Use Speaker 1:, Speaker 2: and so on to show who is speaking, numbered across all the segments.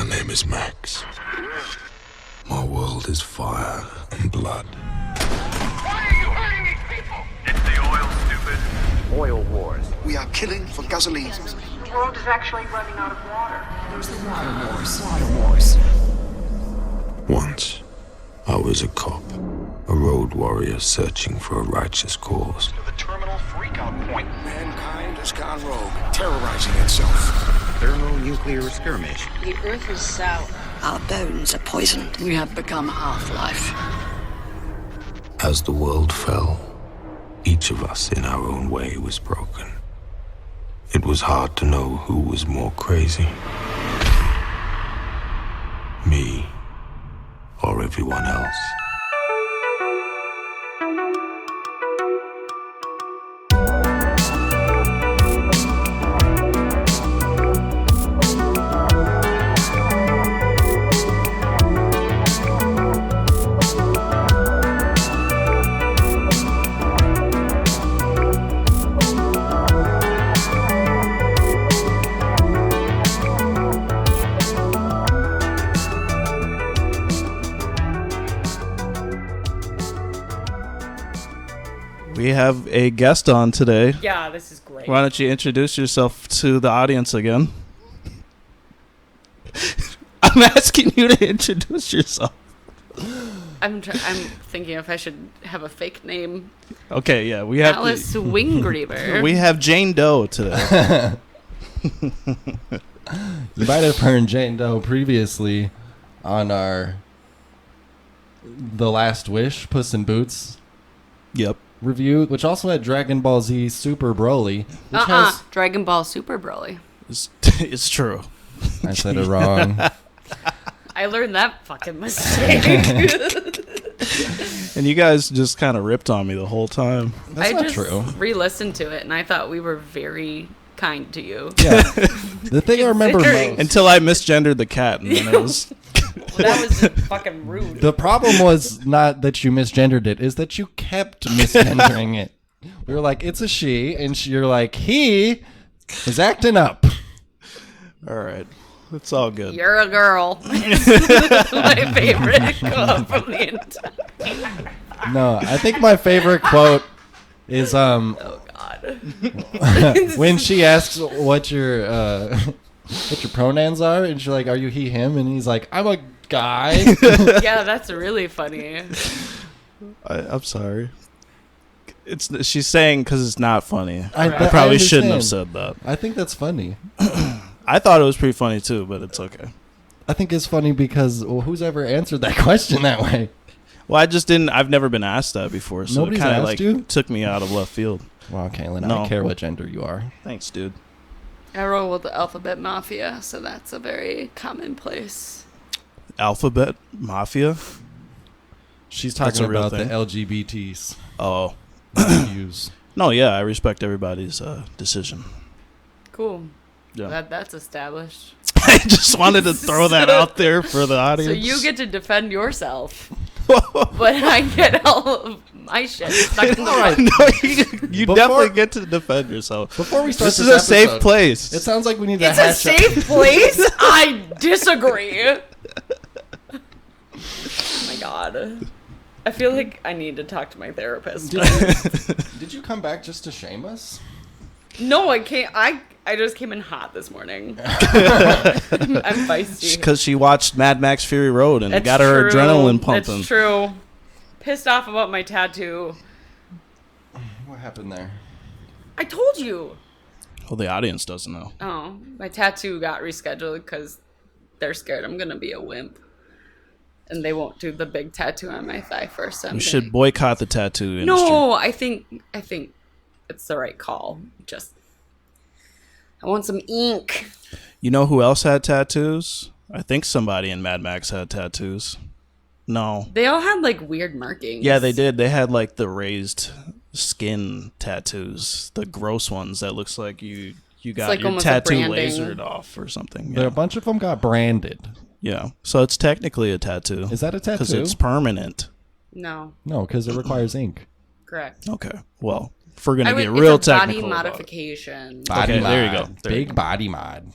Speaker 1: My name is Max. My world is fire and blood.
Speaker 2: Why are you hurting these people?
Speaker 3: It's the oil, stupid.
Speaker 4: Oil wars.
Speaker 5: We are killing for gasoline.
Speaker 2: The world is actually running out of water.
Speaker 6: There's the water wars. Water wars.
Speaker 1: Once, I was a cop, a road warrior searching for a righteous cause.
Speaker 3: To the terminal freakout point.
Speaker 5: Mankind has gone rogue, terrorizing itself.
Speaker 4: Thermonuclear skirmish.
Speaker 6: The earth is sour. Our bones are poisoned. We have become half-life.
Speaker 1: As the world fell, each of us in our own way was broken. It was hard to know who was more crazy. Me or everyone else.
Speaker 7: We have a guest on today.
Speaker 8: Yeah, this is great.
Speaker 7: Why don't you introduce yourself to the audience again? I'm asking you to introduce yourself.
Speaker 8: I'm thinking if I should have a fake name.
Speaker 7: Okay, yeah, we have
Speaker 8: Alice Wingreaver.
Speaker 7: we have Jane Doe today.
Speaker 9: You might have heard Jane Doe previously on The Last Wish, Puss in Boots
Speaker 7: Yep.
Speaker 9: review, which also had Dragon Ball Z Super Broly, which has...
Speaker 8: Dragon Ball Super Broly.
Speaker 7: It's true.
Speaker 9: I said it wrong.
Speaker 8: I learned that fucking mistake.
Speaker 7: And you guys just kind of ripped on me the whole time.
Speaker 9: That's
Speaker 8: I
Speaker 9: not
Speaker 8: just
Speaker 9: true.
Speaker 8: re-listened to it and I thought we were very kind to you.
Speaker 9: Yeah. The thing I remember
Speaker 8: Considering-
Speaker 9: most...
Speaker 7: Until I misgendered the cat, and then it was...
Speaker 8: Well, that was just fucking rude.
Speaker 9: The problem was not that you misgendered it, is that you kept misgendering it. We were like, it's a she, and you're like, he is acting up.
Speaker 7: All right. It's all good.
Speaker 8: You're a girl. My favorite quote from the entire.
Speaker 9: No, I think my favorite quote is
Speaker 8: Oh God.
Speaker 9: when she asks what your pronouns are, and she's like, "Are you he, him?" And he's like, "I'm a guy."
Speaker 8: Yeah, that's really funny.
Speaker 7: I'm sorry. She's saying because it's not funny.
Speaker 9: I
Speaker 7: probably shouldn't have
Speaker 9: understand.
Speaker 7: said that.
Speaker 9: I think that's funny.
Speaker 7: I thought it was pretty funny too, but it's okay.
Speaker 9: I think it's funny because who's ever answered that question that way?
Speaker 7: Well, I just didn't. I've never been asked that before, so
Speaker 9: Nobody's
Speaker 7: it kind of
Speaker 9: asked
Speaker 7: like
Speaker 9: you?
Speaker 7: took me out of left field.
Speaker 9: Well, Kayla, I
Speaker 7: No.
Speaker 9: don't care what gender you are.
Speaker 7: Thanks, dude.
Speaker 8: I roll with the Alphabet Mafia, so that's a very commonplace.
Speaker 7: Alphabet Mafia.
Speaker 9: She's
Speaker 7: That's
Speaker 9: talking
Speaker 7: a real
Speaker 9: about the
Speaker 7: thing.
Speaker 9: LGBTs.
Speaker 7: Oh,
Speaker 9: views.
Speaker 7: no, yeah, I respect everybody's decision.
Speaker 8: Cool.
Speaker 7: Yeah.
Speaker 8: That's established.
Speaker 7: I just wanted to throw that out there for the audience.
Speaker 8: So you get to defend yourself, but I get all of my shit stuck in the
Speaker 9: Alright.
Speaker 7: No, you
Speaker 9: Before-
Speaker 7: definitely get to defend yourself.
Speaker 9: Before we start
Speaker 7: This
Speaker 9: this
Speaker 7: is a safe
Speaker 9: episode,
Speaker 7: place.
Speaker 9: It sounds like we need to
Speaker 8: It's a
Speaker 9: hash out.
Speaker 8: safe place. I disagree. Oh my God. I feel like I need to talk to my therapist.
Speaker 9: Did you come back just to shame us?
Speaker 8: No, I can't. I just came in hot this morning. I'm feisty.
Speaker 7: Because she watched Mad Max Fury Road and
Speaker 8: It's
Speaker 7: got her
Speaker 8: true.
Speaker 7: adrenaline pumping.
Speaker 8: It's true. Pissed off about my tattoo.
Speaker 9: What happened there?
Speaker 8: I told you.
Speaker 7: Well, the audience doesn't know.
Speaker 8: Oh, my tattoo got rescheduled because they're scared I'm gonna be a wimp, and they won't do the big tattoo on my thigh first.
Speaker 7: You should boycott the tattoo industry.
Speaker 8: No, I think it's the right call. Just I want some ink.
Speaker 7: You know who else had tattoos? I think somebody in Mad Max had tattoos. No.
Speaker 8: They all had like weird markings.
Speaker 7: Yeah, they did. They had like the raised skin tattoos, the gross ones that looks like you got
Speaker 8: like
Speaker 7: your
Speaker 8: almost a
Speaker 7: tattoo
Speaker 8: branding.
Speaker 7: lasered off or something.
Speaker 9: There,
Speaker 7: Yeah.
Speaker 9: a bunch of them got branded.
Speaker 7: Yeah. So it's technically a tattoo.
Speaker 9: Is that a tattoo?
Speaker 7: Because it's permanent.
Speaker 8: No,
Speaker 9: No, because it requires ink.
Speaker 8: correct.
Speaker 7: Okay. Well, if we're going to get
Speaker 8: It's
Speaker 7: real
Speaker 8: a
Speaker 7: technical
Speaker 8: body
Speaker 7: about it.
Speaker 8: modification.
Speaker 9: Body
Speaker 7: Okay,
Speaker 9: mod.
Speaker 7: there you go. There you
Speaker 9: Big
Speaker 7: go.
Speaker 9: body mod.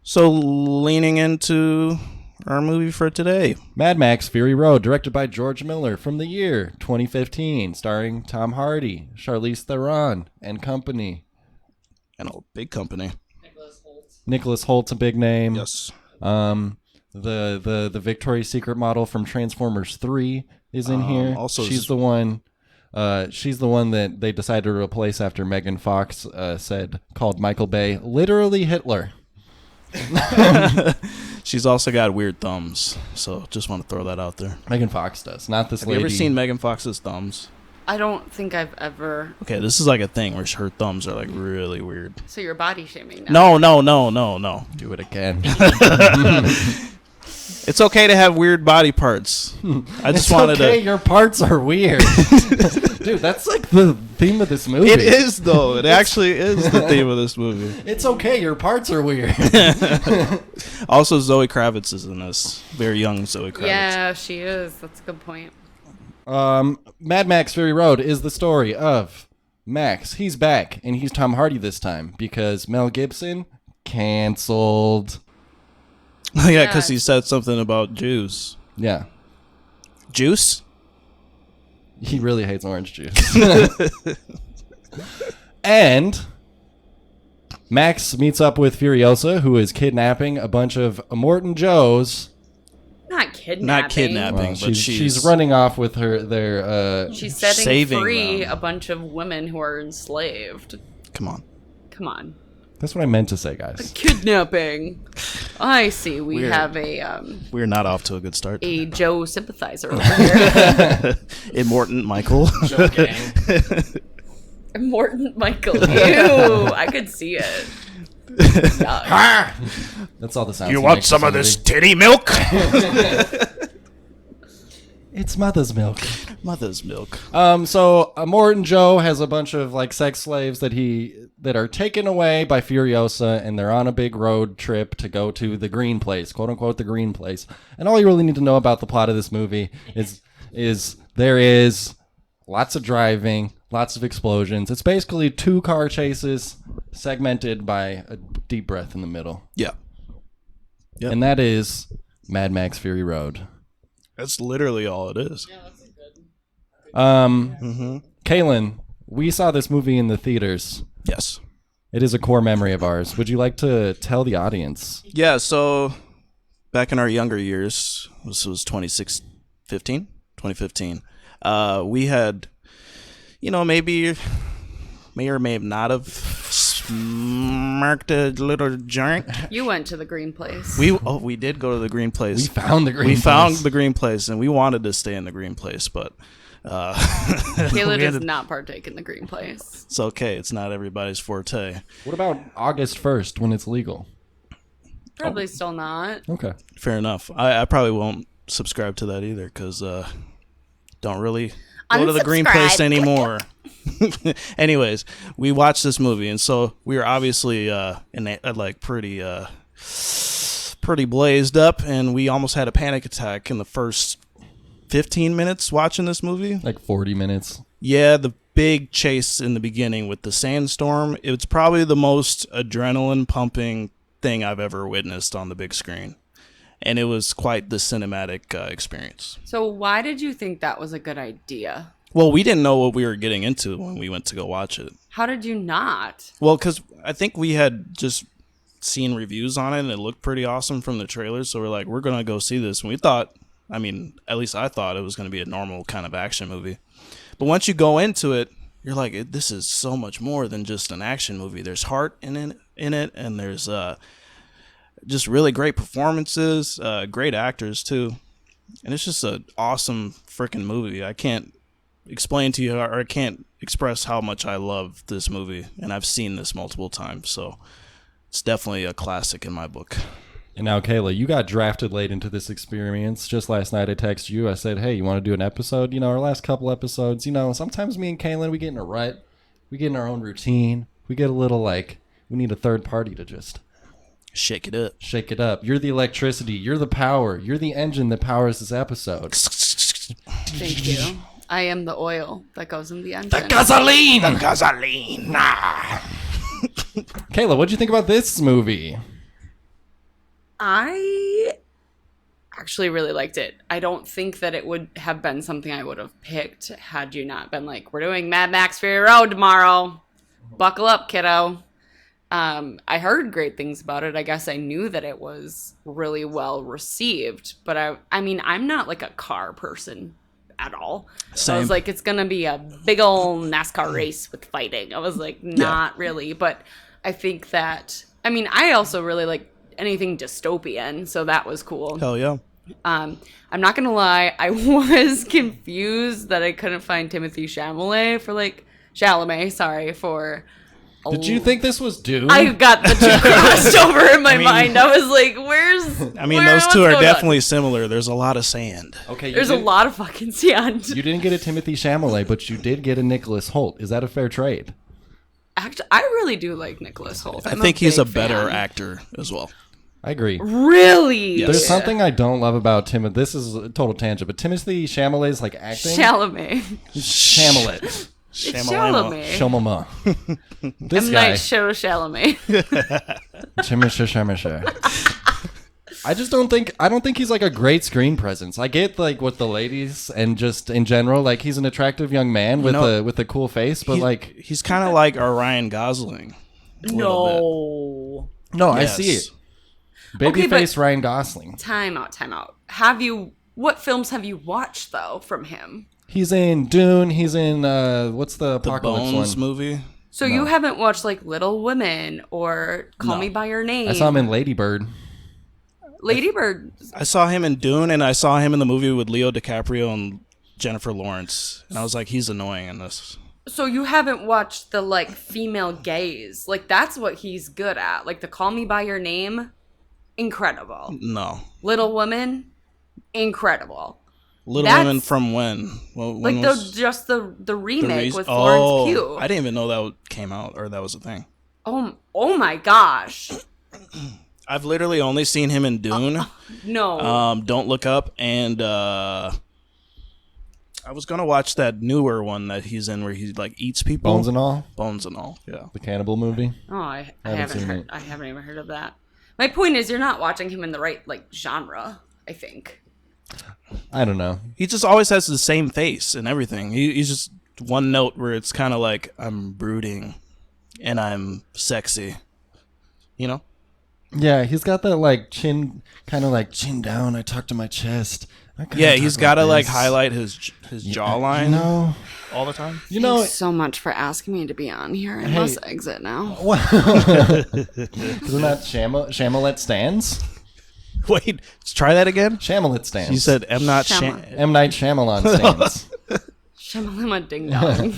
Speaker 7: So leaning into our movie for today.
Speaker 9: Mad Max Fury Road, directed by George Miller, from the year 2015, starring Tom Hardy, Charlize Theron, and company.
Speaker 7: And a big company.
Speaker 9: Nicholas Holt's a big name.
Speaker 7: Yes.
Speaker 9: The Victoria's Secret model from Transformers 3 is in here.
Speaker 7: Also,
Speaker 9: she's the one that they decided to replace after Megan Fox called Michael Bay literally Hitler.
Speaker 7: She's also got weird thumbs, so just want to throw that out there.
Speaker 9: Megan Fox does, not this
Speaker 7: Have
Speaker 9: lady.
Speaker 7: you ever seen Megan Fox's thumbs?
Speaker 8: I don't think I've ever.
Speaker 7: Okay, this is like a thing where her thumbs are like really weird.
Speaker 8: So you're body shaming now?
Speaker 7: No.
Speaker 9: Do it again.
Speaker 7: It's okay to have weird body parts. I just wanted
Speaker 9: okay,
Speaker 7: to.
Speaker 9: your parts are weird. Dude, that's like the theme of this movie.
Speaker 7: It is though. It actually is the theme of this movie.
Speaker 9: It's okay, your parts are weird.
Speaker 7: Also, Zoe Kravitz is in this. Very young Zoe Kravitz.
Speaker 8: Yeah, she is. That's a good point.
Speaker 9: Mad Max Fury Road is the story of Max. He's back, and he's Tom Hardy this time because Mel Gibson canceled.
Speaker 7: Yeah, because he said something about Jews.
Speaker 9: Yeah.
Speaker 7: Juice?
Speaker 9: He really hates orange juice. And Max meets up with Furiosa, who is kidnapping a bunch of Immortan Joes.
Speaker 8: Not kidnapping.
Speaker 7: Not kidnapping,
Speaker 9: Well,
Speaker 7: but
Speaker 9: she's running off with their
Speaker 8: She's setting
Speaker 7: saving
Speaker 8: free
Speaker 7: them.
Speaker 8: a bunch of women who are enslaved.
Speaker 7: Come on.
Speaker 8: Come on.
Speaker 9: That's what I meant to say, guys.
Speaker 8: Kidnapping. I see. We
Speaker 7: Weird.
Speaker 8: have a
Speaker 7: We're not off to a good start.
Speaker 8: Joe sympathizer over here.
Speaker 7: Immortan Michael.
Speaker 8: Morton Michael. Ew. I could see it. Yuck.
Speaker 9: That's all the sounds.
Speaker 3: You
Speaker 9: he
Speaker 3: want
Speaker 9: makes
Speaker 3: some
Speaker 9: in
Speaker 3: of
Speaker 9: this
Speaker 3: this titty milk?
Speaker 9: It's mother's milk.
Speaker 7: Mother's milk.
Speaker 9: So Immortan Joe has a bunch of like sex slaves that are taken away by Furiosa, and they're on a big road trip to go to the Green Place, quote unquote, the Green Place. And all you really need to know about the plot of this movie is there is lots of driving, lots of explosions. It's basically 2 car chases segmented by a deep breath in the middle.
Speaker 7: Yeah. Yep.
Speaker 9: And that is Mad Max Fury Road.
Speaker 7: That's literally all it is.
Speaker 9: Kaylin, we saw this movie in the theaters.
Speaker 7: Yes.
Speaker 9: It is a core memory of ours. Would you like to tell the audience?
Speaker 7: Yeah, so back in our younger years, this was 2015, we had, may or may not have smirked a little joint.
Speaker 8: You went to the Green Place.
Speaker 7: We did go to the Green Place.
Speaker 9: We found the Green
Speaker 7: We
Speaker 9: Place.
Speaker 7: found the Green Place, and we wanted to stay in the Green Place, but
Speaker 8: Kayla
Speaker 7: we
Speaker 8: does
Speaker 7: ended-
Speaker 8: not partake in the Green Place.
Speaker 7: it's okay. It's not everybody's forte.
Speaker 9: What about August 1st when it's legal?
Speaker 8: Probably still not.
Speaker 9: Okay.
Speaker 7: Fair enough. I probably won't subscribe to that either because don't really go to the Green Place anymore. Anyways, we watched this movie, and so we were obviously pretty blazed up, and we almost had a panic attack in the first 15 minutes watching this movie.
Speaker 9: Like 40 minutes.
Speaker 7: Yeah, the big chase in the beginning with the sandstorm, it's probably the most adrenaline pumping thing I've ever witnessed on the big screen. And it was quite the cinematic experience.
Speaker 8: So why did you think that was a good idea?
Speaker 7: Well, we didn't know what we were getting into when we went to go watch it.
Speaker 8: How did you not?
Speaker 7: Well, because I think we had just seen reviews on it, and it looked pretty awesome from the trailers. So we're like, we're going to go see this. And we thought, at least I thought it was going to be a normal kind of action movie. But once you go into it, you're like, this is so much more than just an action movie. There's heart in it, and there's just really great performances, great actors too. And it's just an awesome freaking movie. I can't explain to you, or I can't express how much I love this movie, and I've seen this multiple times, so it's definitely a classic in my book.
Speaker 9: And now, Kayla, you got drafted late into this experience. Just last night, I texted you. I said, hey, you want to do an episode? Our last couple episodes, sometimes me and Kaylin, we get in a rut. We get in our own routine. We get a little we need a third party to just
Speaker 7: shake it up.
Speaker 9: Shake it up. You're the electricity. You're the power. You're the engine that powers this episode.
Speaker 8: Thank you. I am the oil that goes in the engine.
Speaker 3: The gasoline!
Speaker 9: Kayla, what'd you think about this movie?
Speaker 8: I actually really liked it. I don't think that it would have been something I would have picked had you not been like, we're doing Mad Max Fury Road tomorrow. Buckle up, kiddo. I heard great things about it. I guess I knew that it was really well received, but I mean, I'm not like a car person at all. So I was like, it's gonna be a big old NASCAR race with fighting. I was like, not really, but I think that, I mean, I also really like anything dystopian, so that was cool.
Speaker 7: Hell yeah.
Speaker 8: I'm not gonna lie, I was confused that I couldn't find Timothy Chalamet for.
Speaker 9: Did you think this was Dune?
Speaker 8: I got the two crossed over in my mind. I was like,
Speaker 7: those two are definitely similar. There's a lot of sand.
Speaker 9: Okay,
Speaker 8: there's a lot of fucking sand.
Speaker 9: You didn't get a Timothy Chalamet, but you did get a Nicholas Hoult. Is that a fair trade?
Speaker 8: Actually, I really do like Nicholas Hoult.
Speaker 7: I think he's a better actor as well.
Speaker 9: I agree.
Speaker 8: Really?
Speaker 7: Yes.
Speaker 9: There's something I don't love about Timothy. This is a total tangent, but Timothy Chalamet's like acting.
Speaker 8: Chalamet.
Speaker 9: Chalamet.
Speaker 7: Shamalama.
Speaker 9: This
Speaker 8: M.
Speaker 9: guy.
Speaker 8: Night Chalamet.
Speaker 9: I just don't think he's like a great screen presence. I get like with the ladies and just in general, like he's an attractive young man with a cool face, but
Speaker 7: he's kind of like our Ryan Gosling.
Speaker 8: No,
Speaker 9: yes. I see it. Babyface Ryan Gosling.
Speaker 8: Time out. What films have you watched though from him?
Speaker 9: He's in Dune. He's in what's the Apocalypse
Speaker 7: Bones
Speaker 9: one?
Speaker 7: movie?
Speaker 8: So you haven't watched like Little Women or Call Me by Your Name?
Speaker 9: I saw him in Lady Bird.
Speaker 8: Lady Bird.
Speaker 7: I saw him in Dune, and I saw him in the movie with Leo DiCaprio and Jennifer Lawrence, and I was like, he's annoying in this.
Speaker 8: So you haven't watched the like female gaze? Like that's what he's good at. Like the Call Me by Your Name, incredible.
Speaker 7: No.
Speaker 8: Little Women, incredible.
Speaker 7: Little Women from when?
Speaker 8: Like the remake with Florence Pugh.
Speaker 7: I didn't even know that came out or that was a thing.
Speaker 8: Oh my gosh.
Speaker 7: I've literally only seen him in Dune.
Speaker 8: No.
Speaker 7: Don't Look Up, and I was gonna watch that newer one that he's in where he like eats people.
Speaker 9: Bones and All.
Speaker 7: Yeah.
Speaker 9: The cannibal movie.
Speaker 8: Oh, I haven't even heard of that. My point is, you're not watching him in the right like genre. I think.
Speaker 9: I don't know.
Speaker 7: He just always has the same face and everything. He's just one note where it's kind of like I'm brooding and I'm sexy. You know?
Speaker 9: Yeah, he's got that like chin, kind of like chin down. I talk to my chest.
Speaker 7: Yeah, he's got to like highlight his jawline all the time.
Speaker 8: Thanks so much for asking me to be on here. I must exit now.
Speaker 9: Isn't that Chalamet stands?
Speaker 7: Wait, let's try that again.
Speaker 9: Chalamet stands.
Speaker 7: You said M. Night
Speaker 9: Shyamalan stands.
Speaker 8: Shamalama ding dong.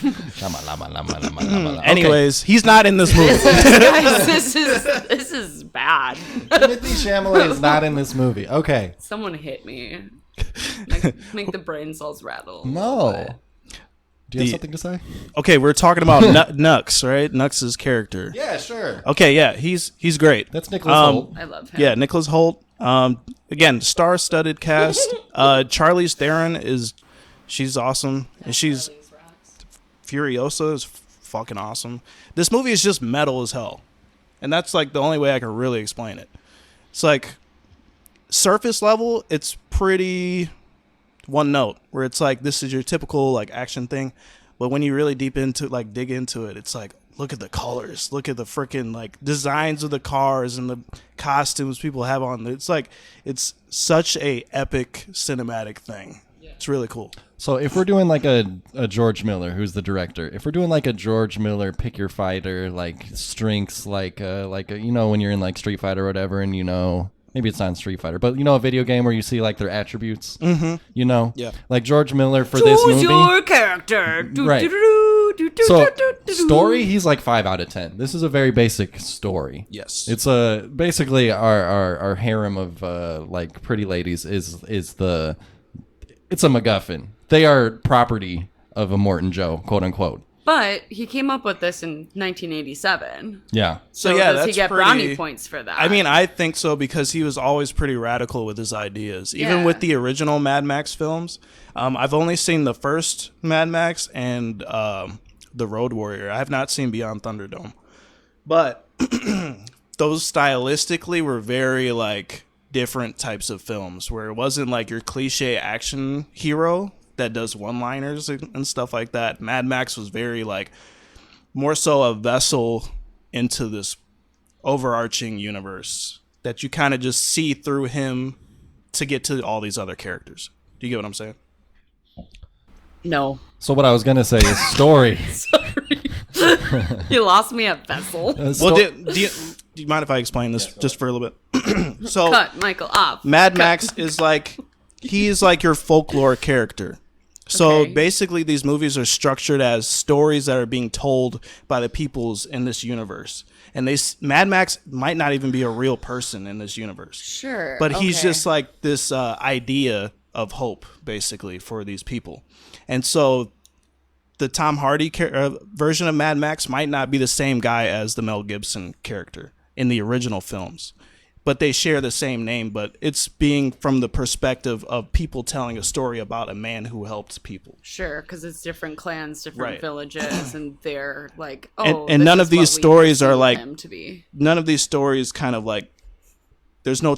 Speaker 7: Anyways, he's not in this movie.
Speaker 8: Guys, this is bad.
Speaker 9: Timothy Chalamet is not in this movie. Okay.
Speaker 8: Someone hit me. Make the brain cells rattle.
Speaker 9: No. Do you have something to say?
Speaker 7: Okay, we're talking about Nux, right? Nux's character.
Speaker 9: Yeah, sure.
Speaker 7: Okay, yeah, he's great.
Speaker 9: That's Nicholas Hoult.
Speaker 8: I love him.
Speaker 7: Yeah, Nicholas Hoult. Again, star-studded cast. Charlize Theron she's awesome, and she's Furiosa is fucking awesome. This movie is just metal as hell, and that's like the only way I can really explain it. It's like surface level, it's pretty one note where it's like this is your typical like action thing, but when you really dig into it, it's like look at the colors, look at the freaking like designs of the cars and the costumes people have on. It's like it's such a epic cinematic thing. It's really cool.
Speaker 9: So if we're doing like a George Miller, who's the director, if we're doing like a George Miller pick your fighter, like strengths, like when you're in like Street Fighter or whatever, and maybe it's not Street Fighter, but a video game where you see like their attributes,
Speaker 7: yeah,
Speaker 9: like George Miller for this movie.
Speaker 8: Choose your character.
Speaker 9: Right. So story, he's like 5 out of 10. This is a very basic story.
Speaker 7: Yes,
Speaker 9: it's basically our harem of like pretty ladies it's a MacGuffin. They are property of Immortan Joe, quote unquote.
Speaker 8: But he came up with this in 1987.
Speaker 9: Yeah.
Speaker 8: So
Speaker 7: yeah,
Speaker 8: does he get brownie points for that?
Speaker 7: I mean, I think so because he was always pretty radical with his ideas. Even with the original Mad Max films. I've only seen the first Mad Max and The Road Warrior. I have not seen Beyond Thunderdome. But those stylistically were very like different types of films where it wasn't like your cliche action hero that does one-liners and stuff like that. Mad Max was very like more so a vessel into this overarching universe that you kind of just see through him to get to all these other characters. Do you get what I'm saying?
Speaker 8: No.
Speaker 9: So what I was gonna say is story.
Speaker 8: Sorry. You lost me at Vessel.
Speaker 7: Well, do you mind if I explain this just for a little bit? So
Speaker 8: Cut Michael off.
Speaker 7: Mad Max is like, he's like your folklore character. So
Speaker 8: Okay.
Speaker 7: basically these movies are structured as stories that are being told by the peoples in this universe. And Mad Max might not even be a real person in this universe.
Speaker 8: Sure.
Speaker 7: But he's
Speaker 8: okay.
Speaker 7: just like this idea of hope, basically, for these people. And so the Tom Hardy version of Mad Max might not be the same guy as the Mel Gibson character in the original films. But they share the same name, but it's being from the perspective of people telling a story about a man who helped people.
Speaker 8: Sure, because it's different clans, different
Speaker 7: Right.
Speaker 8: villages, and they're like, oh,
Speaker 7: And
Speaker 8: this
Speaker 7: none
Speaker 8: is
Speaker 7: of these
Speaker 8: what we
Speaker 7: stories are
Speaker 8: perceive
Speaker 7: like
Speaker 8: him to be.
Speaker 7: none of these stories kind of like there's no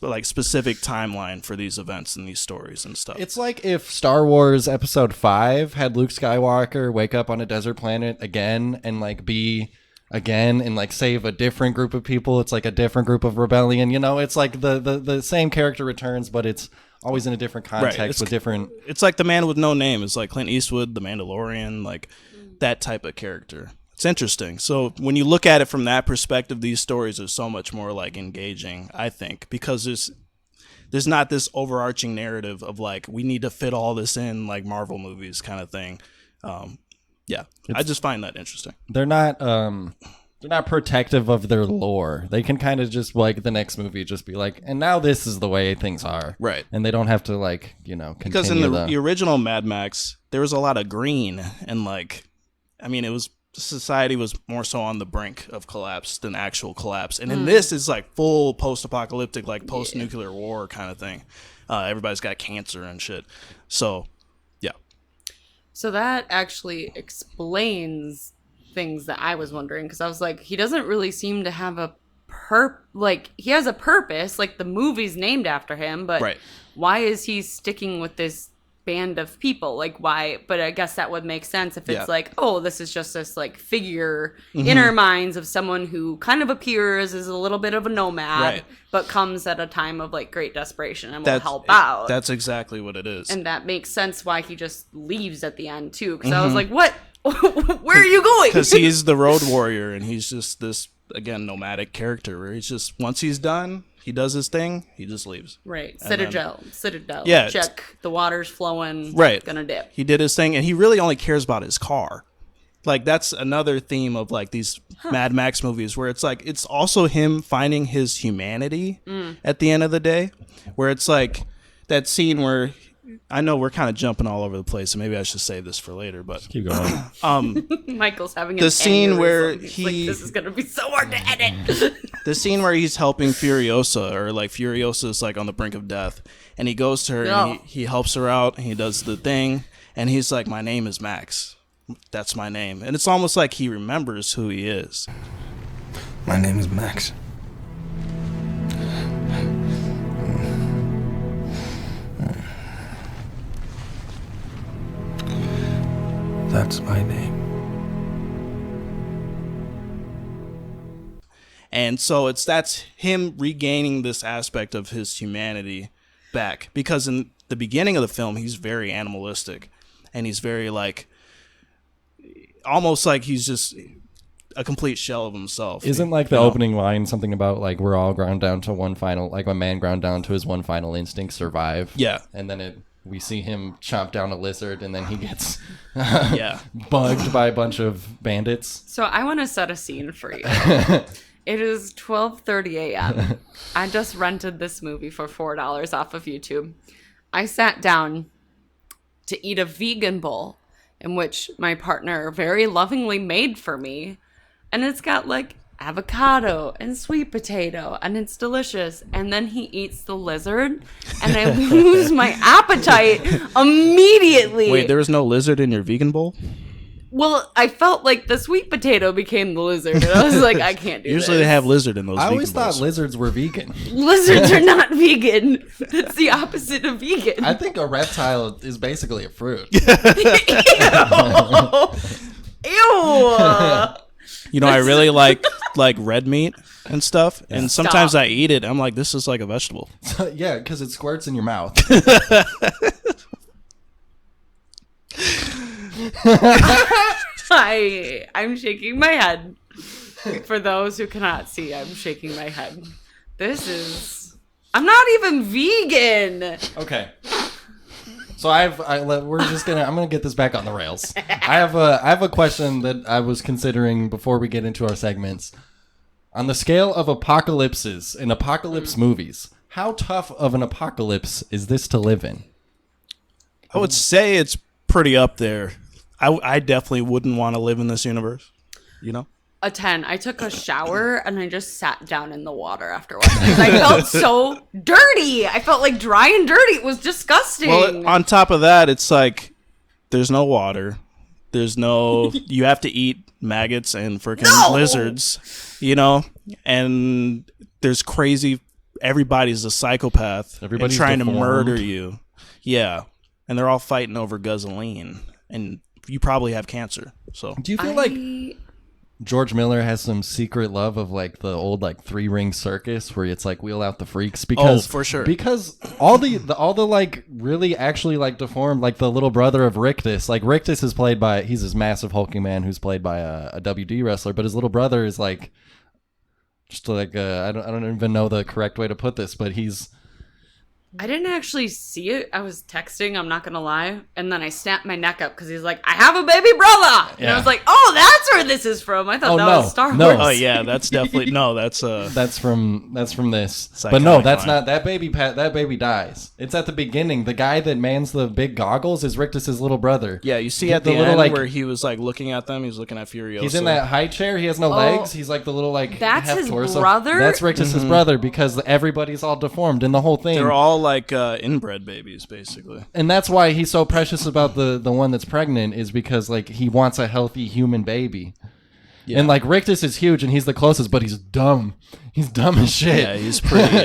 Speaker 7: like specific timeline for these events and these stories and stuff.
Speaker 9: It's like if Star Wars Episode 5 had Luke Skywalker wake up on a desert planet again and like be again and like save a different group of people. It's like a different group of rebellion. You know, it's like the same character returns, but it's always in a different context with different.
Speaker 7: It's like the man with no name. It's like Clint Eastwood, the Mandalorian, like that type of character. It's interesting. So when you look at it from that perspective, these stories are so much more like engaging, I think, because there's not this overarching narrative of like we need to fit all this in like Marvel movies kind of thing. Yeah, I just find that interesting.
Speaker 9: They're not protective of their lore. They can kind of just like the next movie just be like, and now this is the way things are,
Speaker 7: Right.
Speaker 9: And they don't have to like continue
Speaker 7: Because in the original Mad Max, there was a lot of green and like, I mean, it was society was more so on the brink of collapse than actual collapse, and in this is like full post-apocalyptic, like post-nuclear war kind of thing. Everybody's got cancer and shit. So, yeah.
Speaker 8: So that actually explains things that I was wondering, because I was like, he doesn't really seem to have a he has a purpose, like the movie's named after him, but
Speaker 7: Right.
Speaker 8: why is he sticking with this band of people? Like, why? But I guess that would make sense if it's
Speaker 7: Yeah.
Speaker 8: like, oh, this is just this like figure in our minds of someone who kind of appears as a little bit of a nomad,
Speaker 7: Right.
Speaker 8: but comes at a time of like great desperation and will help out.
Speaker 7: That's exactly what it is.
Speaker 8: And that makes sense why he just leaves at the end too, because I was like, what? Where are you going?
Speaker 7: Because he's the road warrior, and he's just this, again, nomadic character where he's just, once he's done, he does his thing, he just leaves.
Speaker 8: Right.
Speaker 7: And then-
Speaker 8: Citadel.
Speaker 7: Yeah,
Speaker 8: Check. The water's flowing.
Speaker 7: Right.
Speaker 8: Gonna dip.
Speaker 7: He did his thing, and he really only cares about his car. Like, that's another theme of, like, these Mad Max movies, where it's, like, it's also him finding his humanity at the end of the day, where it's, like, that scene where, I know we're kind of jumping all over the place, and maybe I should save this for later, but
Speaker 9: keep going.
Speaker 8: Michael's having
Speaker 7: the
Speaker 8: an
Speaker 7: scene
Speaker 8: aneurysm.
Speaker 7: where
Speaker 8: He's like,
Speaker 7: he-
Speaker 8: this is gonna be so hard to edit.
Speaker 7: the scene where he's helping Furiosa, or, like, Furiosa's, like, on the brink of death, and he goes to her, and he helps her out, and he does the thing, and he's like, my name is Max. That's my name. And it's almost like he remembers who he is.
Speaker 1: My name is Max. That's my name.
Speaker 7: And so that's him regaining this aspect of his humanity back. Because in the beginning of the film, he's very animalistic. And he's very, like, almost like he's just a complete shell of himself.
Speaker 9: Isn't like the
Speaker 7: You know?
Speaker 9: opening line something about like we're all ground down to one final, like a man ground down to his one final instinct, survive?
Speaker 7: Yeah.
Speaker 9: And then we see him chomp down a lizard, and then he gets
Speaker 7: Yeah.
Speaker 9: bugged by a bunch of bandits.
Speaker 8: So I want to set a scene for you. It is 12:30 a.m. I just rented this movie for $4 off of YouTube. I sat down to eat a vegan bowl in which my partner very lovingly made for me. And it's got like avocado and sweet potato, and it's delicious. And then he eats the lizard, and I lose my appetite immediately.
Speaker 7: Wait, there was no lizard in your vegan bowl?
Speaker 8: Well, I felt like the sweet potato became the lizard, and I was like, I can't do
Speaker 7: Usually
Speaker 8: this.
Speaker 7: they have lizard in those.
Speaker 9: I always
Speaker 7: vegan bowls.
Speaker 9: thought lizards were vegan.
Speaker 8: Lizards are not vegan. That's the opposite of vegan.
Speaker 9: I think a reptile is basically a fruit.
Speaker 8: Ew.
Speaker 7: You know, I really like red meat and stuff, and sometimes
Speaker 8: Stop.
Speaker 7: I eat it. I'm like, this is like a vegetable.
Speaker 9: Yeah, because it squirts in your mouth.
Speaker 8: I'm shaking my head. For those who cannot see, I'm shaking my head. I'm not even vegan.
Speaker 9: Okay. So I'm gonna get this back on the rails. I have a question that I was considering before we get into our segments. On the scale of apocalypses in apocalypse movies, how tough of an apocalypse is this to live in?
Speaker 7: I would say it's pretty up there. I definitely wouldn't want to live in this universe. You know?
Speaker 8: A 10. I took a shower and I just sat down in the water afterwards. I felt so dirty. I felt like dry and dirty. It was disgusting.
Speaker 7: Well, on top of that, it's like there's no water. There's no. You have to eat maggots and freaking lizards. You know, and there's crazy. Everybody's a psychopath.
Speaker 9: Everybody's
Speaker 7: and trying
Speaker 9: deformed.
Speaker 7: to murder you. Yeah, and they're all fighting over gasoline, and you probably have cancer. So
Speaker 9: Do you feel like George Miller has some secret love of like the old like 3-ring circus where it's like wheel out the freaks? Because
Speaker 7: for sure.
Speaker 9: Because all the like really actually like deformed, like the little brother of Rictus. Like Rictus is played by, he's this massive hulking man who's played by a WD wrestler, but his little brother is like just like I don't even know the correct way to put this, but
Speaker 8: I didn't actually see it. I was texting, I'm not going to lie. And then I snapped my neck up because he's like, I have a baby brother. And I was like, oh, that's where this is from. I thought was Star Wars.
Speaker 7: Oh yeah, that's definitely that's
Speaker 9: that's from this.
Speaker 7: Psychotic
Speaker 9: But no, that's
Speaker 7: line.
Speaker 9: not that baby. That baby dies. It's at the beginning. The guy that mans the big goggles is Rictus's little brother.
Speaker 7: Yeah, you see at the
Speaker 9: little,
Speaker 7: end
Speaker 9: like,
Speaker 7: where he was like looking at them. He's looking at Furiosa.
Speaker 9: He's in that high chair. He has no legs. He's like the little like
Speaker 8: That's
Speaker 9: half
Speaker 8: his
Speaker 9: torso.
Speaker 8: brother?
Speaker 9: That's Rictus's brother because everybody's all deformed in the whole thing.
Speaker 7: They're all like inbred babies, basically.
Speaker 9: And that's why he's so precious about the one that's pregnant, is because like he wants a healthy human baby. Yeah. And like Rictus is huge and he's the closest, but he's dumb. He's dumb as shit.
Speaker 7: Yeah, he's pretty.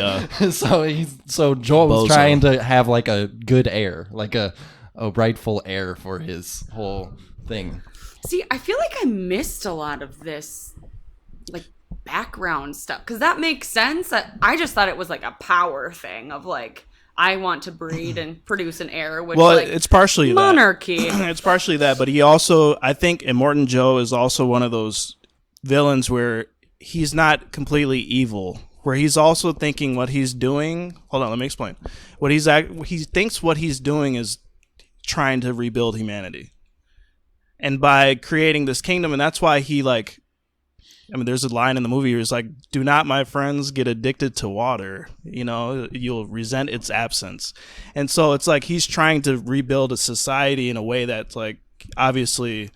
Speaker 9: So Joel was
Speaker 7: bozo.
Speaker 9: trying to have like a good heir, like a rightful heir for his whole thing.
Speaker 8: See, I feel like I missed a lot of this, like, background stuff. Because that makes sense. I just thought it was like a power thing of like, I want to breed and produce an heir. Which,
Speaker 7: Well,
Speaker 8: like,
Speaker 7: it's partially
Speaker 8: monarchy.
Speaker 7: That. It's partially that, but he also, I think, Immortan Joe is also one of those villains where he's not completely evil. Where he's also thinking what he's doing. Hold on, let me explain. He thinks what he's doing is trying to rebuild humanity, and by creating this kingdom, and that's why he like. I mean, there's a line in the movie where it's like, do not, my friends, get addicted to water. You know, you'll resent its absence. And so it's like he's trying to rebuild a society in a way that, like, obviously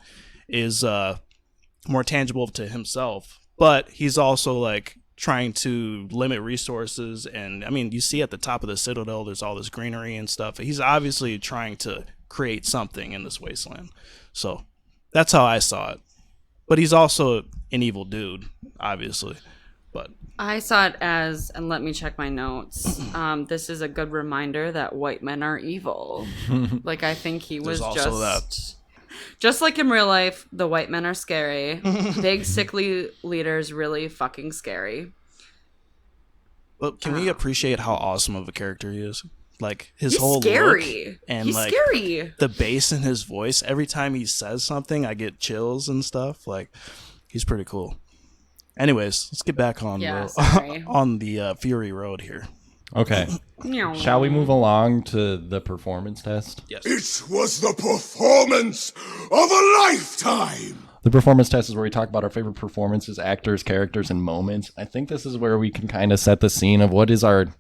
Speaker 7: is more tangible to himself. But he's also, like, trying to limit resources. And, I mean, you see at the top of the Citadel, there's all this greenery and stuff. He's obviously trying to create something in this wasteland. So that's how I saw it. But he's also an evil dude, obviously. But
Speaker 8: I saw it as, and let me check my notes. This is a good reminder that white men are evil. Like, I think he was just like in real life, the white men are scary. Big, sickly leaders, really fucking scary.
Speaker 7: But can we appreciate how awesome of a character he is? Like his
Speaker 8: He's
Speaker 7: whole
Speaker 8: scary.
Speaker 7: look and
Speaker 8: He's
Speaker 7: like
Speaker 8: scary.
Speaker 7: the bass in his voice. Every time he says something, I get chills and stuff. Like he's pretty cool. Anyways, let's get back on on the Fury Road here.
Speaker 9: Okay. Shall we move along to the performance test?
Speaker 7: Yes.
Speaker 5: It was the performance of a lifetime.
Speaker 9: The performance test is where we talk about our favorite performances, actors, characters, and moments. I think this is where we can kind of set the scene of what is our...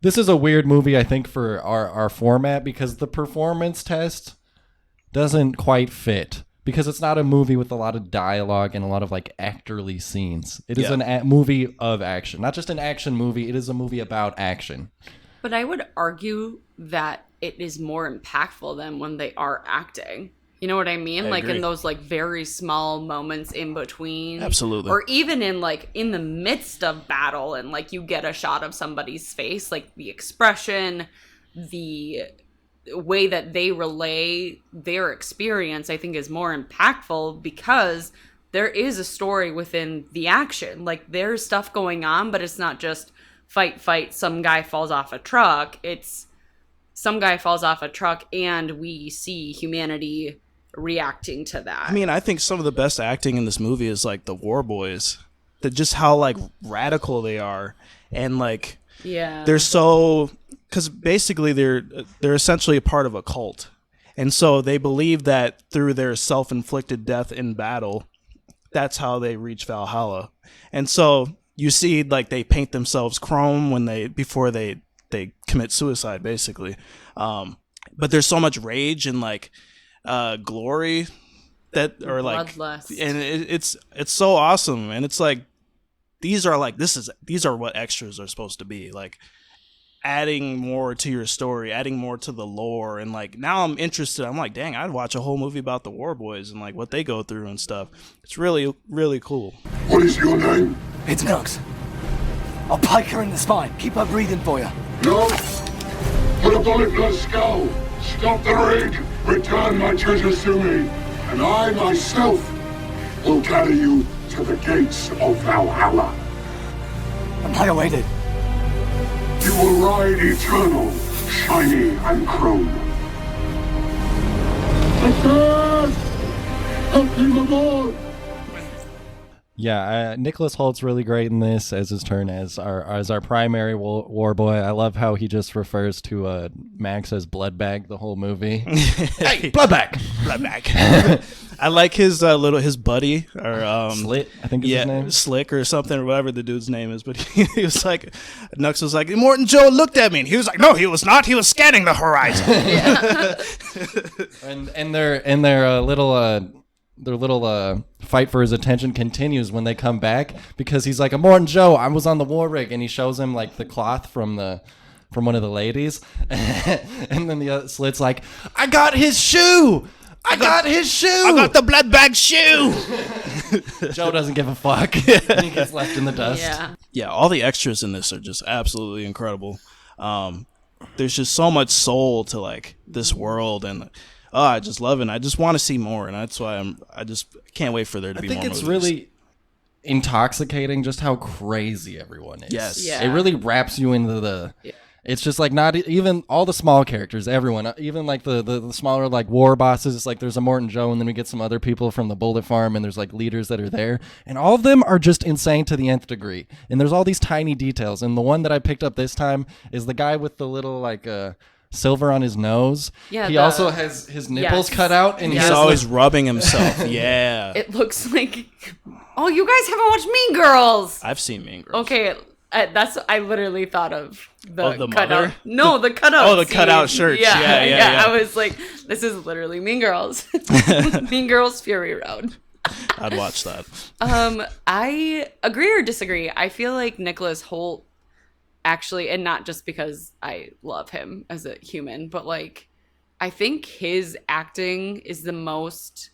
Speaker 9: This is a weird movie, I think, for our format, because the performance test doesn't quite fit. Because it's not a movie with a lot of dialogue and a lot of like actorly scenes. It is a movie of action. Not just an action movie, it is a movie about action.
Speaker 8: But I would argue that it is more impactful than when they are acting. You know what I mean?
Speaker 7: I
Speaker 8: Like
Speaker 7: agree.
Speaker 8: in those like very small moments in between.
Speaker 7: Absolutely.
Speaker 8: Or even in like in the midst of battle and like you get a shot of somebody's face, like the expression, the way that they relay their experience, I think is more impactful because there is a story within the action. Like there's stuff going on, but it's not just fight, some guy falls off a truck. It's some guy falls off a truck and we see humanity reacting to that.
Speaker 7: I mean, I think some of the best acting in this movie is like the War Boys. That just how like radical they are, and like
Speaker 8: yeah,
Speaker 7: they're so, because basically they're essentially a part of a cult, and so they believe that through their self-inflicted death in battle, that's how they reach Valhalla. And so you see like they paint themselves chrome before they commit suicide, basically. But there's so much rage and like glory that are like,
Speaker 8: bloodlust.
Speaker 7: and it's so awesome. And it's like these are what extras are supposed to be, like adding more to your story, adding more to the lore. And like now I'm interested. I'm like, dang, I'd watch a whole movie about the War Boys and like what they go through and stuff. It's really, really cool.
Speaker 5: What is your name?
Speaker 10: It's Nux. I'll pike her in the spine. Keep her breathing for you.
Speaker 5: No. Put a bullet in her skull. Stop the raid. Return my treasures to me. And I myself will carry you to the gates of Valhalla.
Speaker 10: Annihilated.
Speaker 5: You will ride eternal, shiny and chrome. Success! Help him aboard!
Speaker 9: Yeah, Nicholas Holt's really great in this as his turn as our primary war boy. I love how he just refers to Max as blood bag the whole movie. Hey, blood bag.
Speaker 7: I like his his buddy or
Speaker 9: Slit, I think is his name.
Speaker 7: Slick or something or whatever the dude's name is. But he was like, Nux was like, Morton Joe looked at me and he was like, no, he was not. He was scanning the horizon.
Speaker 9: and their little fight for his attention continues when they come back because he's like, Morton Joe, I was on the war rig, and he shows him like the cloth from one of the ladies, and then the Slit's like, I got his shoe. I got the blood bag shoe. Joe doesn't give a fuck. And he gets left in the dust.
Speaker 7: Yeah, all the extras in this are just absolutely incredible. There's just so much soul to like this world, and I just love it. And I just want to see more, and that's why I just can't wait for there to be more movies. I think
Speaker 9: it's really intoxicating just how crazy everyone is.
Speaker 7: Yes.
Speaker 8: Yeah.
Speaker 9: It really wraps you into the... Yeah. It's just like not even all the small characters, everyone, even like the smaller like war bosses. It's like there's a Morton Joe, and then we get some other people from the Bullet Farm, and there's like leaders that are there, and all of them are just insane to the nth degree. And there's all these tiny details, and the one that I picked up this time is the guy with the little like silver on his nose.
Speaker 8: Yeah,
Speaker 9: he also has his nipples cut out, and
Speaker 7: he's always rubbing himself. Yeah,
Speaker 8: it looks like. Oh, you guys haven't watched Mean Girls.
Speaker 7: I've seen Mean Girls.
Speaker 8: Okay. I literally thought of the cutout.
Speaker 7: Mother?
Speaker 8: No, the cutout.
Speaker 7: Oh, the
Speaker 8: scene.
Speaker 7: cutout shirts. Yeah.
Speaker 8: I was like, this is literally Mean Girls. Mean Girls Fury Road.
Speaker 7: I'd watch that.
Speaker 8: I agree or disagree. I feel like Nicholas Hoult actually, and not just because I love him as a human, but like, I think his acting is the most...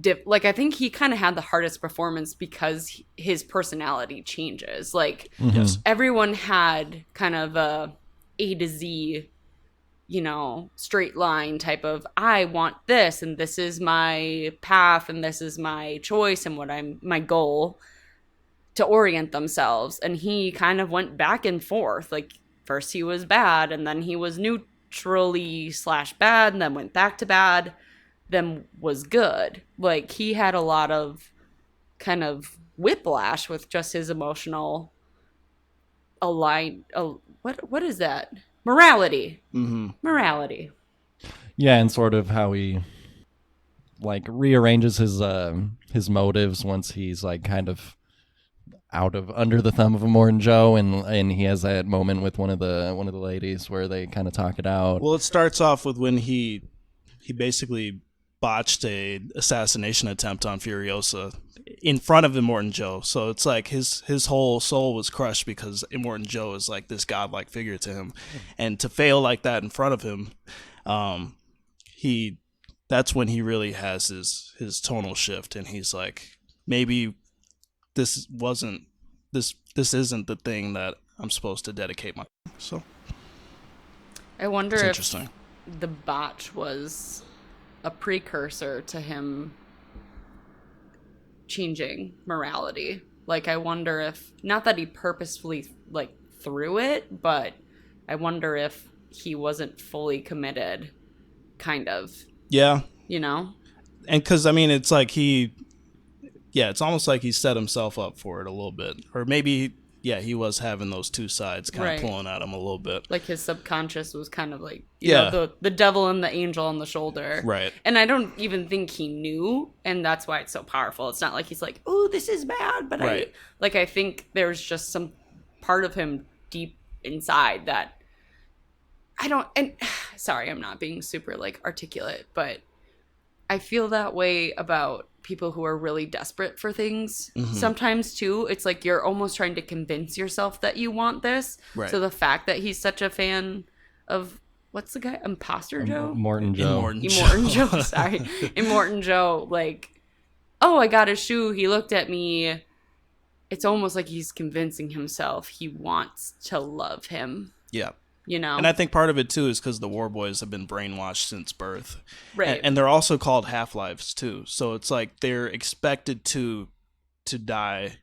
Speaker 8: I think he kind of had the hardest performance because his personality changes. Like everyone had kind of A to Z, straight line type of, I want this and this is my path and this is my choice and my goal to orient themselves. And he kind of went back and forth. Like first he was bad and then he was neutrally / bad and then went back to bad. Then was good. Like he had a lot of kind of whiplash with just his emotional what is that? Morality. Morality.
Speaker 9: Yeah, and sort of how he like rearranges his motives once he's like kind of under the thumb of a Morton Joe, and he has that moment with one of the ladies where they kind of talk it out.
Speaker 7: Well, it starts off with when he basically botched a assassination attempt on Furiosa in front of Immortan Joe. So it's like his whole soul was crushed because Immortan Joe is like this godlike figure to him, and to fail like that in front of him, he that's when he really has his tonal shift, and he's like, maybe this isn't the thing that I'm supposed to dedicate my. So
Speaker 8: I wonder
Speaker 7: it's
Speaker 8: if
Speaker 7: interesting.
Speaker 8: the botch was a precursor to him changing morality. Like, I wonder if, not that he purposefully like threw it, but I wonder if he wasn't fully committed, kind of.
Speaker 7: Yeah.
Speaker 8: You know?
Speaker 7: And because, I mean, it's like it's almost like he set himself up for it a little bit. Or maybe, he was having those two sides kind of pulling at him a little bit.
Speaker 8: Like his subconscious was kind of like, you know, the devil and the angel on the shoulder.
Speaker 7: Right.
Speaker 8: And I don't even think he knew, and that's why it's so powerful. It's not like he's like, oh, this is bad. But I think there's just some part of him deep inside that sorry, I'm not being super like articulate, but I feel that way about people who are really desperate for things.
Speaker 7: Mm-hmm.
Speaker 8: Sometimes too, it's like you're almost trying to convince yourself that you want this.
Speaker 7: Right.
Speaker 8: So the fact that he's such a fan of, what's the guy? Imposter Joe?
Speaker 9: Morton Joe.
Speaker 8: Immortan Joe, sorry. Immortan Joe, like, oh, I got his shoe. He looked at me. It's almost like he's convincing himself he wants to love him.
Speaker 7: Yeah.
Speaker 8: You know?
Speaker 7: And I think part of it, too, is because the War Boys have been brainwashed since birth.
Speaker 8: Right.
Speaker 7: And they're also called Half-Lives, too. So it's like they're expected to die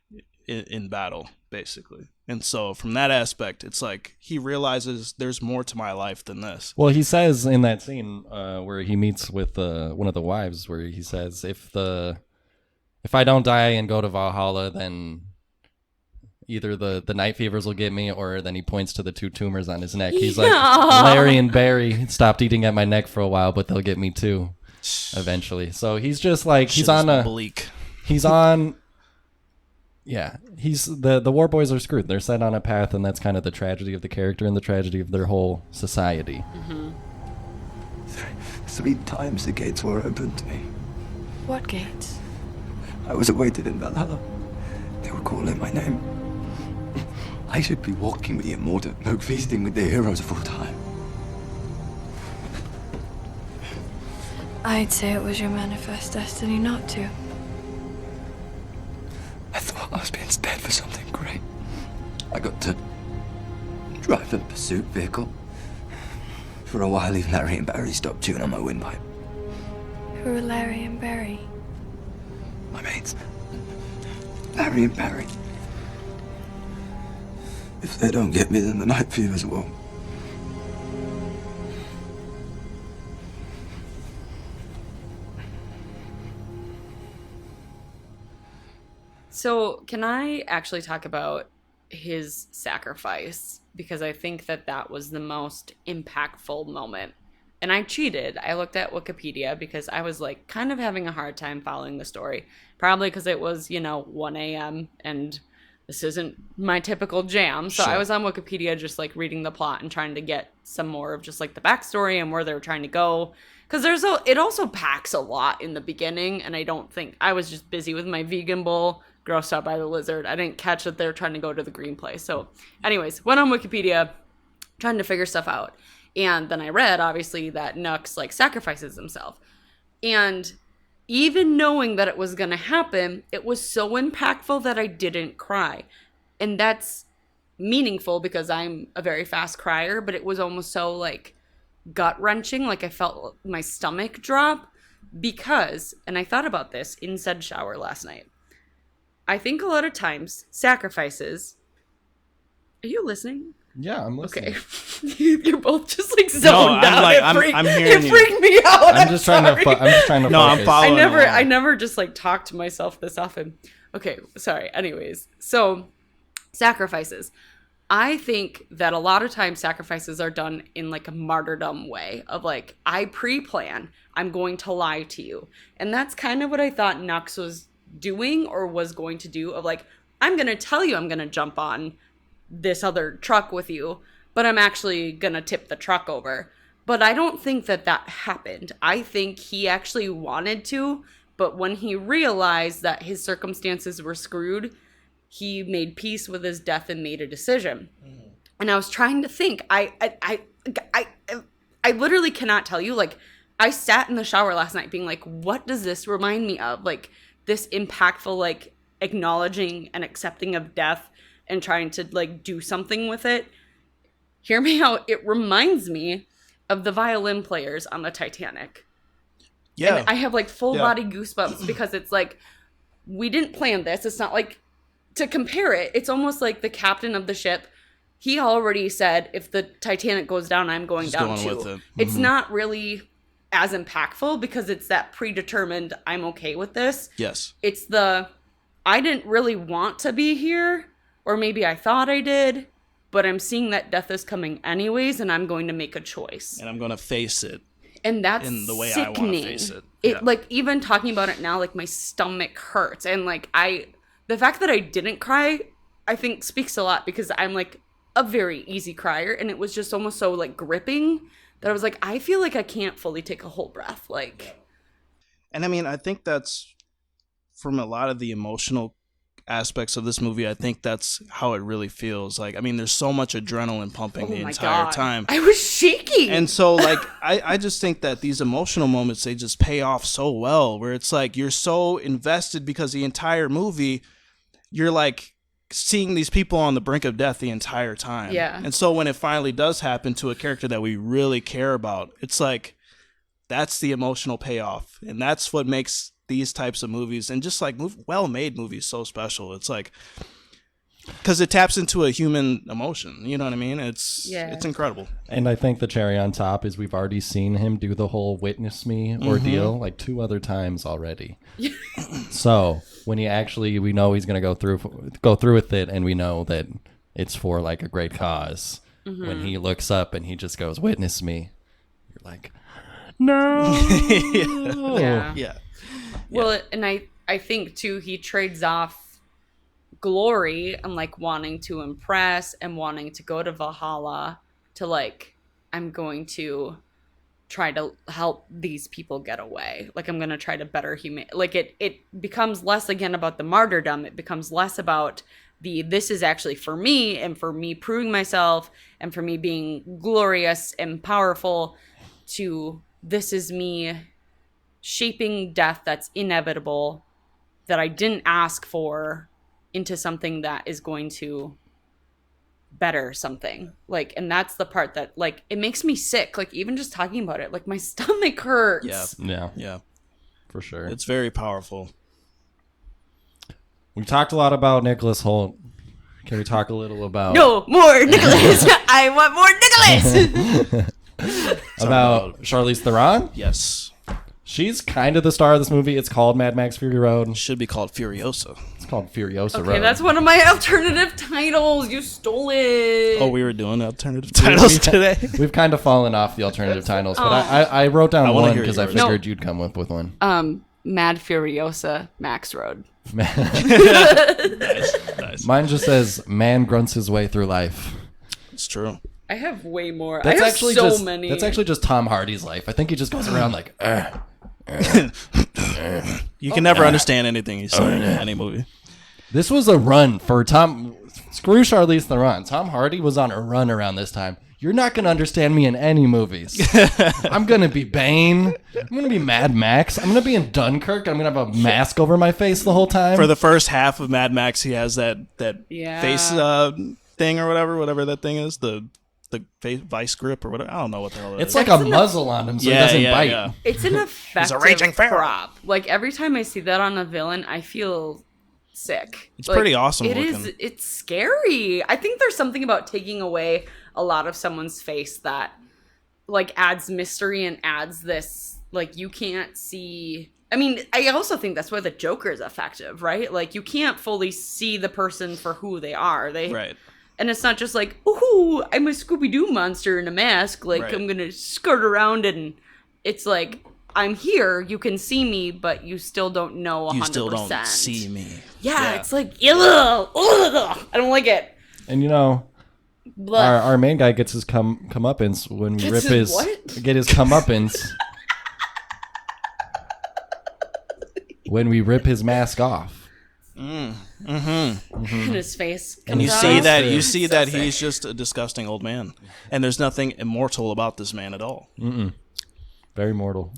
Speaker 7: in battle, basically. And so from that aspect, it's like he realizes there's more to my life than this.
Speaker 9: Well, he says in that scene where he meets with one of the wives, where he says, if I don't die and go to Valhalla, then either the night fevers will get me, or then he points to the two tumors on his neck. He's like, Larry and Barry stopped eating at my neck for a while, but they'll get me too eventually. So he's just like, he's on the War Boys are screwed. They're set on a path, and that's kind of the tragedy of the character and the tragedy of their whole society.
Speaker 8: Mm-hmm.
Speaker 10: 3 times the gates were opened to me.
Speaker 6: What gates?
Speaker 10: I was awaited in Valhalla. They were calling my name. I should be walking with the immortal, no feasting with the heroes of all time.
Speaker 6: I'd say it was your manifest destiny not to.
Speaker 10: I thought I was being spared for something great. I got to drive a pursuit vehicle. For a while, even Larry and Barry stopped chewing on my windpipe.
Speaker 6: Who are Larry and Barry?
Speaker 10: My mates. Larry and Barry. If they don't get me, then the night fevers will.
Speaker 8: So can I actually talk about his sacrifice? Because I think that was the most impactful moment. And I cheated. I looked at Wikipedia because I was like kind of having a hard time following the story. Probably because it was, 1 a.m. and this isn't my typical jam. So
Speaker 7: Sure.
Speaker 8: I was on Wikipedia just like reading the plot and trying to get some more of just like the backstory and where they were trying to go. Because it also packs a lot in the beginning. And I was just busy with my vegan bowl, grossed out by the lizard. I didn't catch that they're trying to go to the green place. So anyways, went on Wikipedia trying to figure stuff out. And then I read, obviously, that Nux, like, sacrifices himself. And even knowing that it was going to happen, it was so impactful that I didn't cry. And that's meaningful because I'm a very fast crier, but it was almost so, like, gut-wrenching. Like, I felt my stomach drop because, and I thought about this in said shower last night, I think a lot of times sacrifices... Are you listening?
Speaker 9: Yeah, I'm listening.
Speaker 8: Okay. You're both just like zoned out.
Speaker 7: I'm hearing
Speaker 8: you. Freaked me out.
Speaker 9: I'm just trying to
Speaker 7: No,
Speaker 9: focus.
Speaker 7: I'm following.
Speaker 8: I never just like talk to myself this often. Okay, sorry. Anyways, so sacrifices. I think that a lot of times sacrifices are done in like a martyrdom way of like, I pre-plan, I'm going to lie to you. And that's kind of what I thought Nux was doing or was going to do of like, I'm going to tell you I'm going to jump on this other truck with you, but I'm actually gonna tip the truck over. But I don't think that happened. I think he actually wanted to, but when he realized that his circumstances were screwed, he made peace with his death and made a decision. And I was trying to think. I literally cannot tell you, like, I sat in the shower last night being like, what does this remind me of? Like, this impactful, like, acknowledging and accepting of death and trying to, like, do something with it. Hear me out. It reminds me of the violin players on the Titanic.
Speaker 7: Yeah.
Speaker 8: And I have, like, full body goosebumps because it's like, we didn't plan this. It's not like, to compare it, it's almost like the captain of the ship, he already said, if the Titanic goes down, I'm going down too.
Speaker 7: With it.
Speaker 8: It's not really as impactful because it's that predetermined, I'm okay with this.
Speaker 7: Yes.
Speaker 8: It's the, I didn't really want to be here, or maybe I thought I did, but I'm seeing that death is coming anyways, and I'm going to make a choice.
Speaker 7: And I'm going to face it.
Speaker 8: And that's
Speaker 7: in the way
Speaker 8: sickening.
Speaker 7: I want to face it.
Speaker 8: It like, even talking about it now, like, my stomach hurts. And like, the fact that I didn't cry, I think speaks a lot because I'm like a very easy crier, and it was just almost so like gripping that I was like, I feel like I can't fully take a whole breath. Like,
Speaker 7: and I mean, I think that's from a lot of the emotional aspects of this movie. I think that's how it really feels. Like, I mean, there's so much adrenaline pumping the entire time.
Speaker 8: I was shaking.
Speaker 7: And so, like, I just think that these emotional moments, they just pay off so well, where it's like you're so invested because the entire movie, you're like seeing these people on the brink of death the entire time.
Speaker 8: Yeah.
Speaker 7: And so when it finally does happen to a character that we really care about, it's like, that's the emotional payoff. And that's what makes these types of movies and just like well-made movies so special. It's like, because it taps into a human emotion. You know what I mean? It's incredible.
Speaker 9: And I think the cherry on top is we've already seen him do the whole witness me ordeal like 2 other times already. So when we know he's going to go through with it, and we know that it's for like a great cause. When he looks up and he just goes, "Witness me," you're like, no.
Speaker 8: Yeah. Well, and I think too, he trades off glory and like wanting to impress and wanting to go to Valhalla to like, I'm going to try to help these people get away. Like, I'm going to try to better like it becomes less again about the martyrdom. It becomes less about this is actually for me and for me proving myself and for me being glorious and powerful, to this is me shaping death that's inevitable, that I didn't ask for, into something that is going to better something. Like, and that's the part that like, it makes me sick. Like, even just talking about it, like my stomach hurts.
Speaker 7: Yeah.
Speaker 9: For sure.
Speaker 7: It's very powerful.
Speaker 9: We talked a lot about Nicholas Hoult. Can we talk a little about...
Speaker 8: No, more Nicholas! I want more Nicholas!
Speaker 9: About Charlize Theron?
Speaker 7: Yes.
Speaker 9: She's kind of the star of this movie. It's called Mad Max Fury Road.
Speaker 7: Should be called Furiosa.
Speaker 9: It's called Furiosa Road.
Speaker 8: Okay, that's one of my alternative titles. You stole it.
Speaker 7: Oh, we were doing alternative titles today?
Speaker 9: We've kind of fallen off the alternative titles, but I wrote down one because I figured you'd come up with one.
Speaker 8: Mad Furiosa Max Road.
Speaker 7: Nice.
Speaker 9: Mine just says, "Man grunts his way through life."
Speaker 7: It's true.
Speaker 8: I have way more.
Speaker 9: That's
Speaker 8: I have
Speaker 9: actually
Speaker 8: so
Speaker 9: just,
Speaker 8: many.
Speaker 9: That's actually just Tom Hardy's life. I think he just goes around like,
Speaker 7: You can never understand anything he's saying in any movie.
Speaker 9: This was a run for Tom. Screw Charlize Theron. Tom Hardy was on a run around this time. You're not going to understand me in any movies. I'm going to be Bane. I'm going to be Mad Max. I'm going to be in Dunkirk. I'm going to have a mask over my face the whole time.
Speaker 7: For the first half of Mad Max, he has that face thing or whatever that thing is. The face vice grip or whatever. I don't know what the hell it is.
Speaker 9: It's like a muzzle on him so he doesn't bite.
Speaker 7: Yeah.
Speaker 8: It's an effective
Speaker 7: raging feral.
Speaker 8: prop. Like, every time I see that on a villain, I feel sick.
Speaker 7: It's pretty awesome
Speaker 8: It
Speaker 7: looking.
Speaker 8: is. It's scary. I think there's something about taking away a lot of someone's face that like adds mystery and adds this, like, you can't see. I mean, I also think that's why the Joker is effective, right? Like, you can't fully see the person for who they are.
Speaker 7: Right.
Speaker 8: And it's not just like, ooh, I'm a Scooby-Doo monster in a mask. Like,
Speaker 7: Right.
Speaker 8: I'm going to skirt around, and it's like, I'm here, you can see me, but you still don't know 100%.
Speaker 7: You still don't see me.
Speaker 8: Yeah, it's like, ugh, I don't like it.
Speaker 9: And you know,
Speaker 8: Blah.
Speaker 9: our main guy gets his comeuppance when we
Speaker 8: Gets
Speaker 9: rip
Speaker 8: his
Speaker 9: his
Speaker 8: what?
Speaker 9: get his comeuppance when we rip his mask off.
Speaker 8: And his face
Speaker 7: And you
Speaker 8: comes
Speaker 7: see
Speaker 8: out.
Speaker 7: that see
Speaker 8: So
Speaker 7: that
Speaker 8: sick.
Speaker 7: he's just a disgusting old man, and there's nothing immortal about this man at all.
Speaker 9: Very mortal.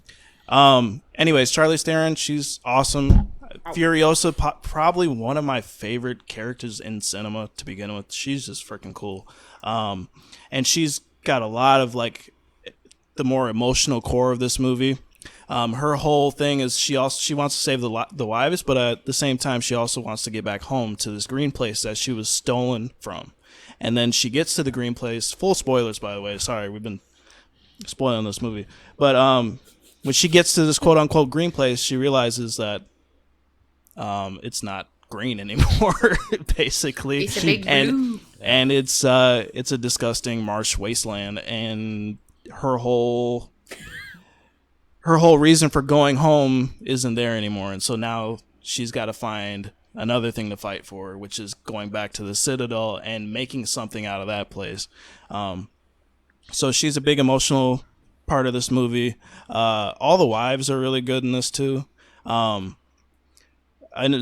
Speaker 7: Anyways, Charlize Theron, she's awesome. Furiosa, probably one of my favorite characters in cinema to begin with. She's just freaking cool. And she's got a lot of like the more emotional core of this movie. Her whole thing is she wants to save the wives, but at the same time she also wants to get back home to this green place that she was stolen from. And then she gets to the green place. Full spoilers, by the way. Sorry, we've been spoiling this movie. But when she gets to this quote unquote green place, she realizes that it's not green anymore. Basically,
Speaker 8: it's a big blue.
Speaker 7: And it's a disgusting marsh wasteland. And her whole reason for going home isn't there anymore, and so now she's got to find another thing to fight for, which is going back to the Citadel and making something out of that place. So she's a big emotional part of this movie. All the wives are really good in this too. And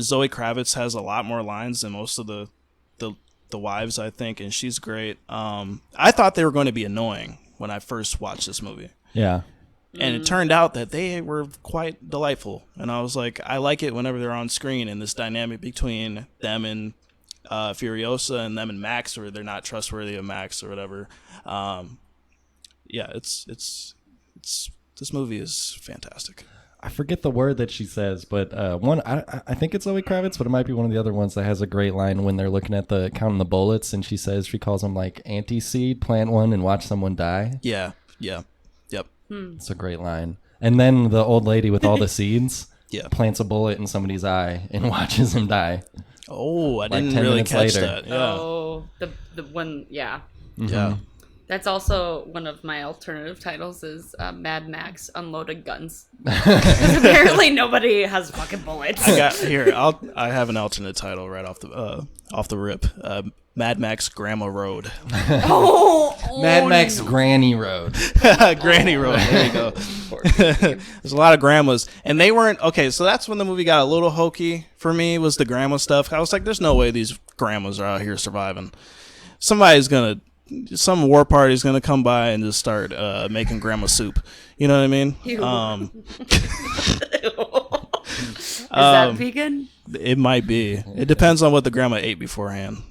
Speaker 7: Zoe Kravitz has a lot more lines than most of the wives, I think, and she's great. I thought they were going to be annoying when I first watched this movie.
Speaker 9: Yeah.
Speaker 7: And it turned out that they were quite delightful. And I was like, I like it whenever they're on screen, and this dynamic between them and Furiosa and them and Max, or they're not trustworthy of Max or whatever. Yeah, it's this movie is fantastic.
Speaker 9: I forget the word that she says, but I think it's Zoe Kravitz, but it might be one of the other ones that has a great line when they're looking at counting the bullets, and she calls them like anti-seed, plant one and watch someone die.
Speaker 7: Yeah.
Speaker 9: It's a great line. And then the old lady with all the seeds plants a bullet in somebody's eye and watches him die.
Speaker 7: Oh, I didn't really catch that. Yeah.
Speaker 8: Oh, the one, yeah.
Speaker 9: Mm-hmm.
Speaker 7: Yeah.
Speaker 8: That's also one of my alternative titles is Mad Max Unloaded Guns. Because apparently nobody has fucking bullets.
Speaker 7: I have an alternate title right off the rip. Mad Max Grandma Road.
Speaker 9: Mad Max Granny Road.
Speaker 7: Granny Road. There you go. There's a lot of grandmas, and they weren't okay. So that's when the movie got a little hokey for me. Was the grandma stuff? I was like, "There's no way these grandmas are out here surviving. Some war party's gonna come by and just start making grandma soup. You know what I mean?
Speaker 8: Is that vegan?
Speaker 7: It might be. It depends on what the grandma ate beforehand.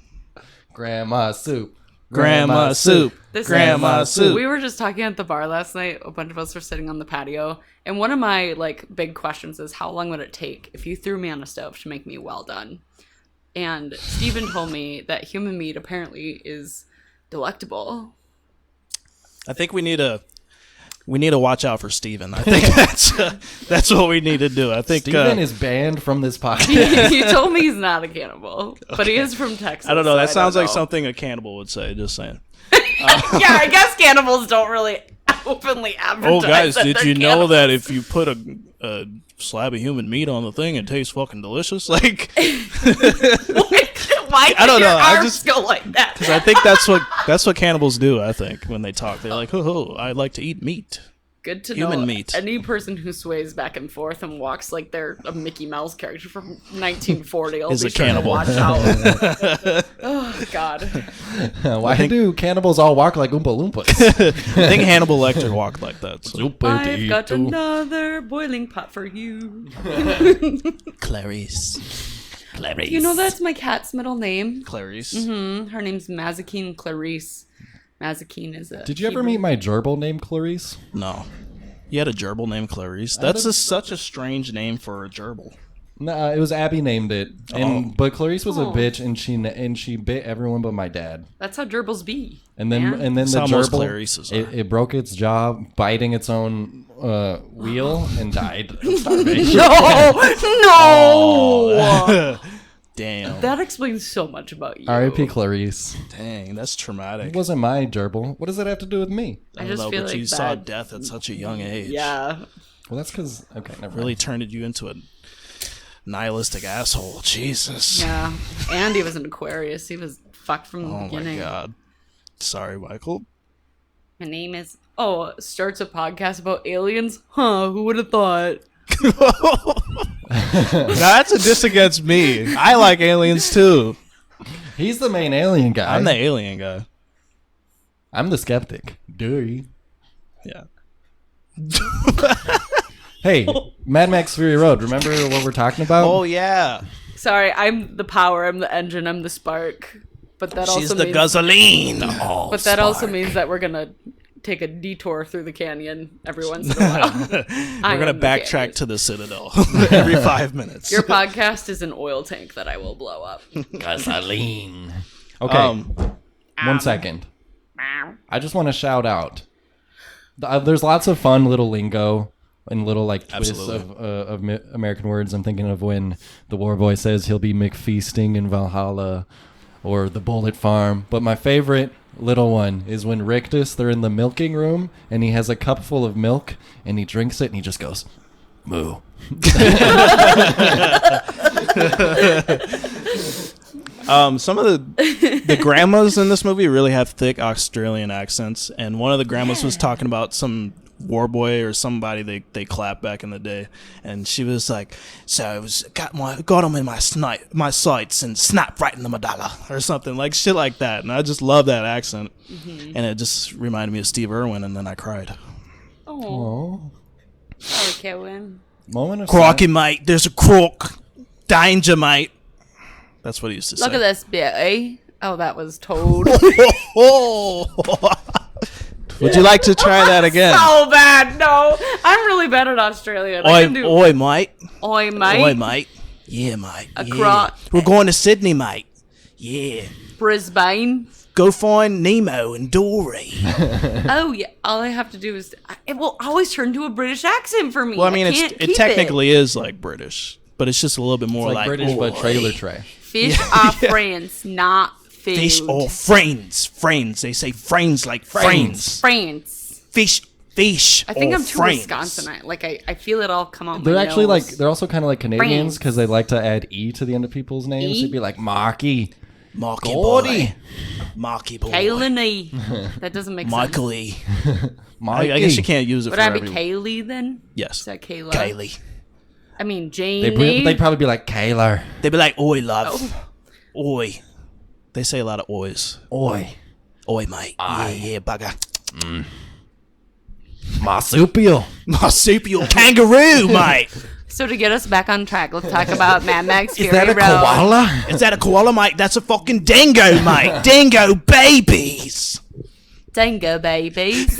Speaker 9: Grandma soup.
Speaker 7: Grandma soup. Grandma soup.
Speaker 8: We were just talking at the bar last night. A bunch of us were sitting on the patio, and one of my big questions is, how long would it take if you threw me on a stove to make me well done? And Steven told me that human meat apparently is delectable.
Speaker 7: I think we need to watch out for Steven. I think that's what we need to do. I think
Speaker 9: Steven is banned from this podcast.
Speaker 8: You told me he's not a cannibal, but he is from Texas.
Speaker 7: I don't know. That sounds like something a cannibal would say. Just saying.
Speaker 8: Yeah, I guess cannibals don't really openly advertise.
Speaker 7: Oh, guys,
Speaker 8: that
Speaker 7: did
Speaker 8: they're
Speaker 7: you know
Speaker 8: cannibals.
Speaker 7: that if you put a slab of human meat on the thing, it tastes fucking delicious? Like,
Speaker 8: why
Speaker 7: I don't
Speaker 8: your
Speaker 7: know. I
Speaker 8: arms
Speaker 7: just
Speaker 8: go like that?
Speaker 7: because I think that's what cannibals do. I think when they talk, they're like, "Oh, I like to eat meat."
Speaker 8: Good to
Speaker 7: Human
Speaker 8: know.
Speaker 7: meat.
Speaker 8: Any person who sways back and forth and walks like they're a Mickey Mouse character from 1940 will
Speaker 7: Is
Speaker 8: be
Speaker 7: a
Speaker 8: sure
Speaker 7: cannibal.
Speaker 8: to watch out. Oh God.
Speaker 9: Why do cannibals all walk like Oompa Loompas?
Speaker 7: I think Hannibal Lecter walked like that. So.
Speaker 8: I've got another boiling pot for you.
Speaker 7: Clarice.
Speaker 8: You know that's my cat's middle name.
Speaker 7: Clarice.
Speaker 8: Her name's Mazikeen Clarice. Mazikeen is a.
Speaker 9: Did you ever
Speaker 8: Hebrew-
Speaker 9: meet my gerbil named Clarice?
Speaker 7: No. You had a gerbil named Clarice? That's such a strange name for a gerbil.
Speaker 9: No, it was Abby named it, but Clarice was a bitch, and she bit everyone but my dad.
Speaker 8: That's how gerbils be.
Speaker 9: And then
Speaker 8: man.
Speaker 9: the
Speaker 7: That's how most
Speaker 9: gerbil
Speaker 7: Clarices are.
Speaker 9: it broke its jaw biting its own wheel and died of starvation.
Speaker 8: No.
Speaker 7: Damn.
Speaker 8: That explains so much about you.
Speaker 9: R.I.P. Clarice.
Speaker 7: Dang, that's traumatic.
Speaker 9: It wasn't my gerbil. What does that have to do with me?
Speaker 7: I
Speaker 8: I
Speaker 7: don't
Speaker 8: just
Speaker 7: know,
Speaker 8: feel
Speaker 7: but
Speaker 8: like
Speaker 7: you saw
Speaker 8: that-
Speaker 7: death at such a young age.
Speaker 8: Yeah.
Speaker 9: Well, that's because never
Speaker 7: Really turned you into a nihilistic asshole. Jesus.
Speaker 8: Yeah. And he was an Aquarius. He was fucked from the
Speaker 7: Oh
Speaker 8: beginning.
Speaker 7: my god. Sorry, Michael.
Speaker 8: My name is. Oh, starts a podcast about aliens? Huh, who would have thought?
Speaker 7: Now, that's a diss against me. I like aliens too.
Speaker 9: He's the main alien guy.
Speaker 7: I'm the alien guy.
Speaker 9: I'm the skeptic. Duh.
Speaker 7: Yeah.
Speaker 9: Hey, Mad Max Fury Road. Remember what we're talking about?
Speaker 7: Oh yeah,
Speaker 8: Sorry, I'm the power, I'm the engine, I'm the spark. But that
Speaker 7: she's
Speaker 8: also
Speaker 7: the
Speaker 8: means,
Speaker 7: gasoline.
Speaker 8: but that also means that we're gonna take a detour through the canyon every once in a while.
Speaker 7: We're gonna backtrack to the Citadel every 5 minutes.
Speaker 8: Your podcast is an oil tank that I will blow up.
Speaker 9: Gasoline. Okay, 1 second. I just want to shout out. There's lots of fun little lingo and little like twists of American words. I'm thinking of when the war boy says he'll be McFeasting in Valhalla, or the Bullet Farm. But my favorite little one is when Rictus, they're in the milking room, and he has a cup full of milk, and he drinks it, and he just goes, moo.
Speaker 7: Some of the grandmas in this movie really have thick Australian accents, and one of the grandmas was talking about some war boy or somebody they clapped back in the day, and she was like, "So I was got him in my sights and snapped right in the medulla," or something like shit like that. And I just love that accent, and it just reminded me of Steve Irwin, and then I cried.
Speaker 8: Oh, Kevin.
Speaker 9: Moment of
Speaker 7: Crocky, mate. There's a crook. Danger, mate. That's what he used to say.
Speaker 8: Look at this beauty. Oh, that was Toad.
Speaker 7: Would you like to try that again?
Speaker 8: So bad. No, I'm really bad at Australian. I can do
Speaker 7: Oi, mate.
Speaker 8: Oi, mate.
Speaker 7: Oi, mate. Yeah, mate.
Speaker 8: A
Speaker 7: yeah.
Speaker 8: croc.
Speaker 7: We're going to Sydney, mate. Yeah.
Speaker 8: Brisbane.
Speaker 7: Go find Nemo and Dory.
Speaker 8: Oh yeah. All I have to do is it will always turn to a British accent for me.
Speaker 7: Well, I mean,
Speaker 8: can't
Speaker 7: it
Speaker 8: keep
Speaker 7: technically is like British, but it's just a little bit more
Speaker 9: It's like British, but
Speaker 7: oi.
Speaker 9: trailer trash.
Speaker 8: Fish are friends, not food.
Speaker 7: Fish or friends. Friends. They say friends like friends.
Speaker 8: Friends.
Speaker 7: Fish.
Speaker 8: I think
Speaker 7: or
Speaker 8: I'm too
Speaker 7: friends.
Speaker 8: Wisconsinite. I feel it all come out.
Speaker 9: They're
Speaker 8: my
Speaker 9: actually
Speaker 8: nose.
Speaker 9: they're also kind of like Canadians
Speaker 8: Friends.
Speaker 9: because they like to add E to the end of people's names.
Speaker 8: E?
Speaker 9: It'd be like Marky,
Speaker 7: Marky
Speaker 9: Gordy.
Speaker 7: boy. Marky boy.
Speaker 8: Kayla E. That doesn't make
Speaker 7: Michael
Speaker 8: sense.
Speaker 7: E.
Speaker 9: Marky.
Speaker 7: I guess you can't use it
Speaker 8: Would
Speaker 7: for
Speaker 8: I be
Speaker 7: everyone.
Speaker 8: Kaylee then?
Speaker 7: Yes.
Speaker 8: Is that Kayla?
Speaker 7: Kaylee.
Speaker 8: I mean Janie.
Speaker 9: They'd probably be like Kayla.
Speaker 7: They'd be like, oi, love.
Speaker 8: Oh.
Speaker 7: Oi. They say a lot of ois.
Speaker 9: Oi.
Speaker 7: Oi, mate. Yeah, bugger.
Speaker 9: Marsupial.
Speaker 7: Marsupial kangaroo, mate.
Speaker 8: So to get us back on track, let's talk about Mad Max Fury
Speaker 9: Is that a
Speaker 8: Road.
Speaker 9: koala?
Speaker 7: Is that a koala, mate? That's a fucking dingo, mate. Dingo babies.
Speaker 8: Dingo babies.